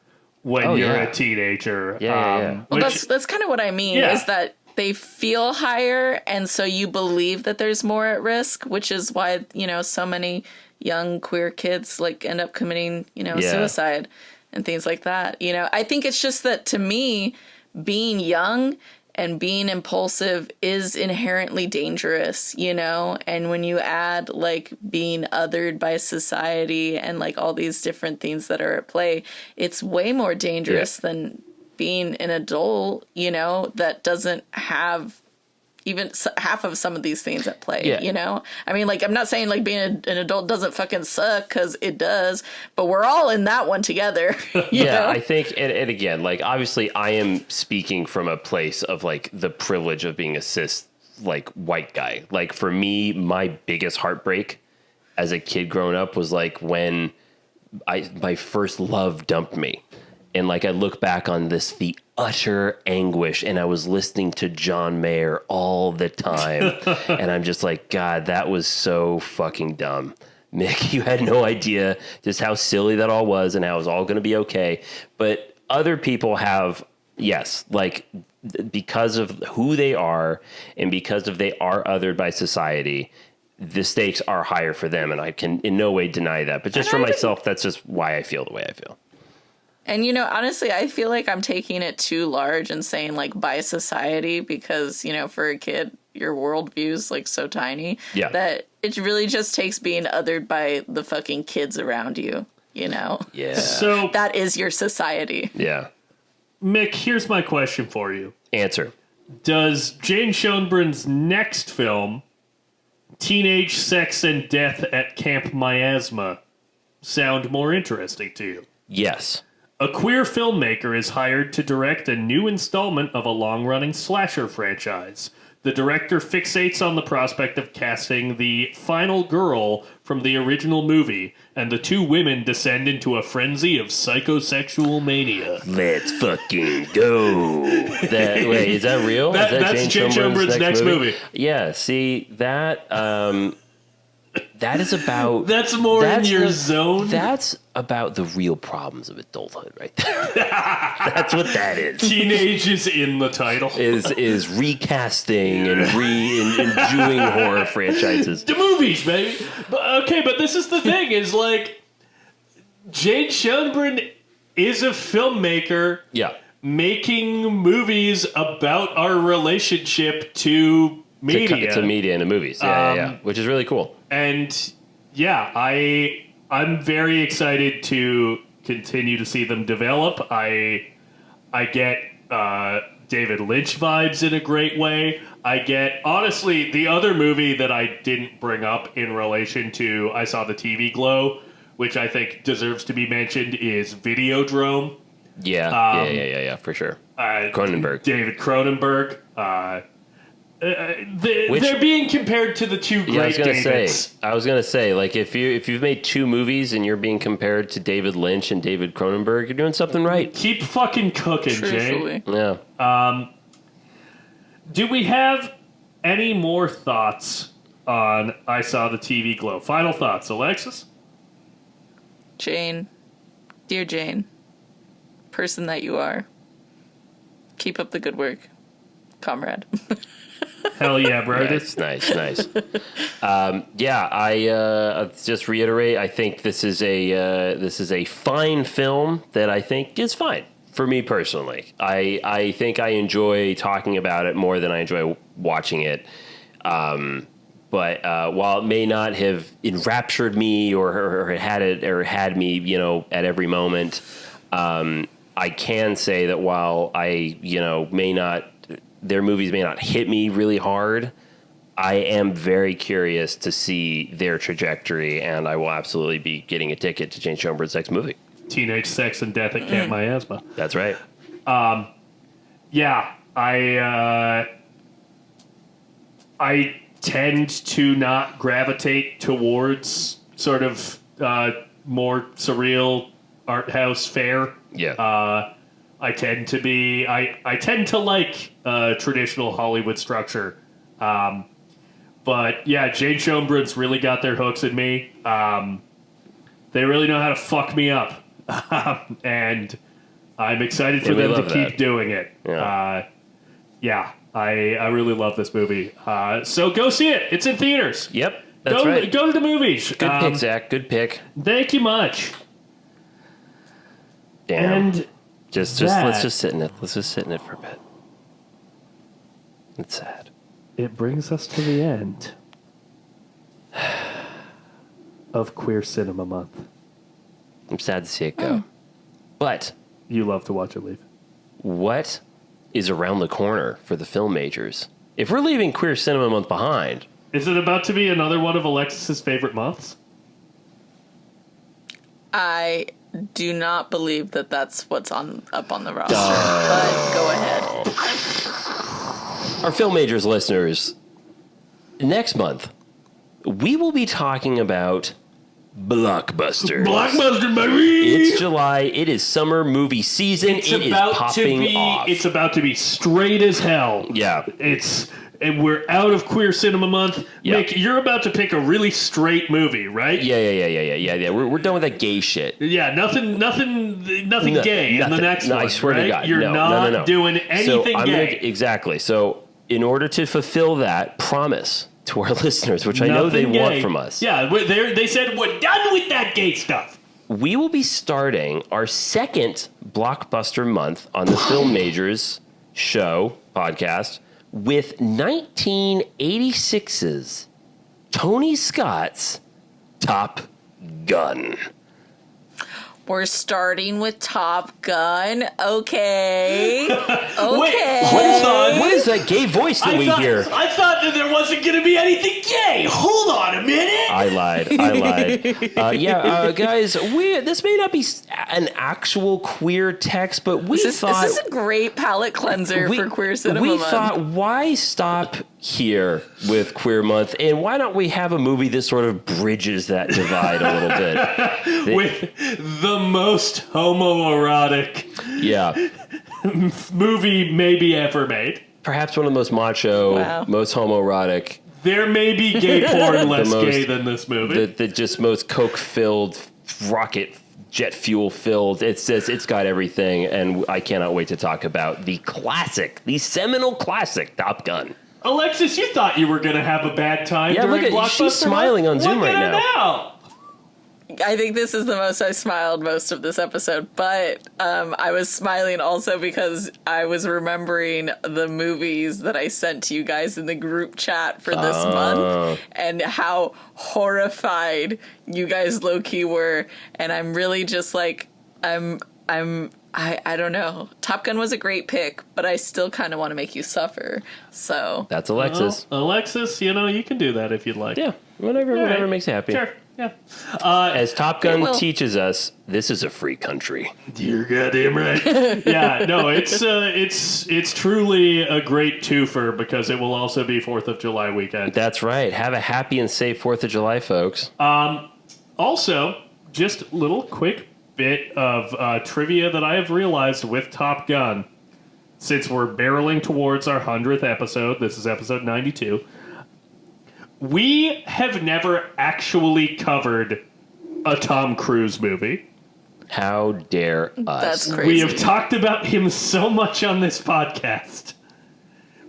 when you're a teenager. Well, that's kind of what I mean, is that they feel higher, and so you believe that there's more at risk, which is why, you know, so many young queer kids like end up committing, you know, suicide and things like that. You know, I think it's just that, to me, being young and being impulsive is inherently dangerous, you know? And when you add like being othered by society and like all these different things that are at play, it's way more dangerous than being an adult, you know, that doesn't have even half of some of these things at play, you know? I mean, like, I'm not saying like being an adult doesn't fucking suck, because it does, but we're all in that one together. You know? I think, and again, like, obviously I am speaking from a place of like the privilege of being a cis, like, white guy. Like, for me, my biggest heartbreak as a kid growing up was like when my first love dumped me. And like, I look back on the utter anguish, and I was listening to John Mayer all the time. And I'm just like, God, that was so fucking dumb. Mick, you had no idea just how silly that all was and how it was all going to be okay. But other people have, yes, like, because of who they are and because of they are othered by society, the stakes are higher for them. And I can in no way deny that. But just for myself, that's just why I feel the way I feel. And, you know, honestly, I feel like I'm taking it too large and saying, like, by society, because, you know, for a kid, your worldview is, like, so tiny that it really just takes being othered by the fucking kids around you, you know? Yeah. So that is your society. Yeah. Mick, here's my question for you. Answer. Does Jane Schoenbrun's next film, Teenage Sex and Death at Camp Miasma, sound more interesting to you? Yes. A queer filmmaker is hired to direct a new installment of a long-running slasher franchise. The director fixates on the prospect of casting the final girl from the original movie, and the two women descend into a frenzy of psychosexual mania. Let's fucking go. Wait, is that real? That's Jane Schoenbrun's next movie. Yeah, see, that is about... That's more in your zone? That's about the real problems of adulthood right there. That's what that is. Teenage is in the title. Is recasting and doing horror franchises. The movies, baby. But this is the thing, is like, Jane Schoenbrun is a filmmaker making movies about our relationship to media. To media and the movies. Yeah. Which is really cool. And yeah, I'm very excited to continue to see them develop. I get David Lynch vibes in a great way. I get, honestly, the other movie that I didn't bring up in relation to I Saw the TV Glow, which I think deserves to be mentioned, is Videodrome. Yeah, for sure. Cronenberg. David Cronenberg. They're being compared to the two great Davids. I was gonna say, like, if you've made two movies and you're being compared to David Lynch and David Cronenberg, you're doing something right. Keep fucking cooking, Truthfully. Jay. Yeah. Do we have any more thoughts on I Saw the TV Glow? Final thoughts, Alexis? Jane, dear Jane, person that you are, keep up the good work, comrade. Hell yeah, brother. Nice. I just reiterate. I think this is a fine film that I think is fine for me personally. I think I enjoy talking about it more than I enjoy watching it. But while it may not have enraptured me or had me, at every moment, I can say that while their movies may not hit me really hard, I am very curious to see their trajectory, and I will absolutely be getting a ticket to Jane Schoenbrun's next movie. Teenage Sex and Death at Camp Miasma. That's right. Yeah, I tend to not gravitate towards sort of more surreal art house fare. Yeah. I tend to like traditional Hollywood structure. But yeah, Jane Schoenbrun's really got their hooks in me. They really know how to fuck me up. And I'm excited for them to keep doing it. Yeah. I really love this movie. So go see it. It's in theaters. Yep. That's right. Go to the movies. Good pick, Zach. Good pick. Thank you much. Damn. And just let's just sit in it. Let's just sit in it for a bit. It's sad. It brings us to the end of Queer Cinema Month. I'm sad to see it go. But you love to watch it leave. What is around the corner for the film majors? If we're leaving Queer Cinema Month behind, is it about to be another one of Alexis's favorite months? I do not believe that that's what's up on the roster. But go ahead. Our film majors listeners, next month we will be talking about blockbusters. Blockbuster, baby! It's July. It is summer movie season. It is popping off. It's about to be straight as hell. Yeah. And we're out of Queer Cinema Month. Yeah. Mick, you're about to pick a really straight movie, right? Yeah. We're done with that gay shit. Yeah, nothing gay in the next one. I swear right? to God. You're not doing anything gay. Exactly. So in order to fulfill that promise to our listeners, which I know they want from us. Yeah, they said we're done with that gay stuff. We will be starting our second blockbuster month on the Film Majors show podcast with 1986's Tony Scott's Top Gun. We're starting with Top Gun. Okay. What is that gay voice that we hear? I thought that there wasn't going to be anything gay. Hold on a minute. I lied. Guys, this may not be an actual queer text, but we thought... Is this a great palate cleanser for Queer Cinema Month? We thought, why stop here with Queer Month, and why don't we have a movie that sort of bridges that divide a little bit? With the most homoerotic movie maybe ever made. Perhaps one of the most macho, most homoerotic. There may be gay porn less gay than this movie. The just most coke-filled, rocket jet fuel-filled. It's got everything, and I cannot wait to talk about the seminal classic, Top Gun. Alexis, you thought you were going to have a bad time during Blockbuster. She's smiling on Zoom right now. I think this is the most I smiled most of this episode, but I was smiling also because I was remembering the movies that I sent to you guys in the group chat for this month and how horrified you guys low-key were, and I'm really just like, I'm I don't know. Top Gun was a great pick, but I still kind of want to make you suffer. So That's Alexis. Well, Alexis, you can do that if you'd like. Yeah, whatever makes you happy. Sure. Yeah. As Top Gun will. teaches us, this is a free country. You're goddamn right. Yeah, no, it's truly a great twofer because it will also be 4th of July weekend. That's right. Have a happy and safe 4th of July, folks. Also, just a little quick bit of trivia that I have realized with Top Gun. Since we're barreling towards our 100th episode, this is episode 92, we have never actually covered a Tom Cruise movie. How dare us? that's crazy. We have talked about him so much on this podcast,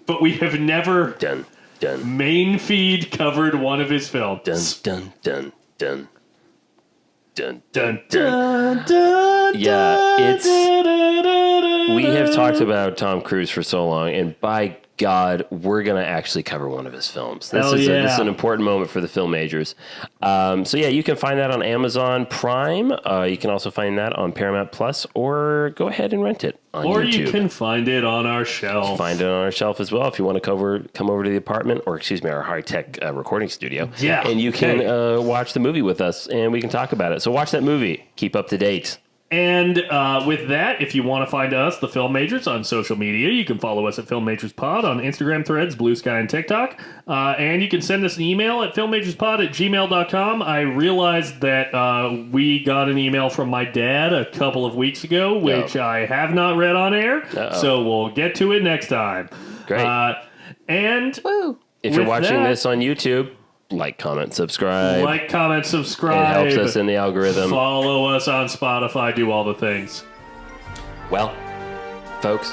but we have never Dun, dun, main feed covered one of his films. dun, dun, dun, dun, dun, Dun, dun. dun, dun, Yeah, it's... dun, We have talked about Tom Cruise for so long, and by God, we're going to actually cover one of his films. This Hell is yeah. this is an important moment for the film majors. So yeah, you can find that on Amazon Prime. You can also find that on Paramount Plus, or go ahead and rent it on Or YouTube. you can find it on our shelf. Find it on our shelf as well if you want to come over to the apartment, or excuse me, our high-tech recording studio. Yeah, And you can hey. watch the movie with us, and we can talk about it. So watch that movie. Keep up to date. And with that, if you want to find us, the Film Majors, on social media, you can follow us at Film Majors Pod on Instagram, Threads, Blue Sky, and TikTok. And you can send us an email at filmmajorspod@gmail.com. I realized that we got an email from my dad a couple of weeks ago, which I have not read on air. So we'll get to it next time. Great. And Woo. If you're with watching that- this on YouTube, like, comment, subscribe. like, comment, subscribe. It helps us in the algorithm. Follow us on Spotify. Do all the things. Well, folks,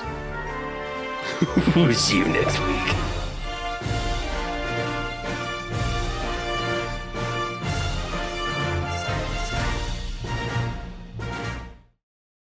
we'll see you next week.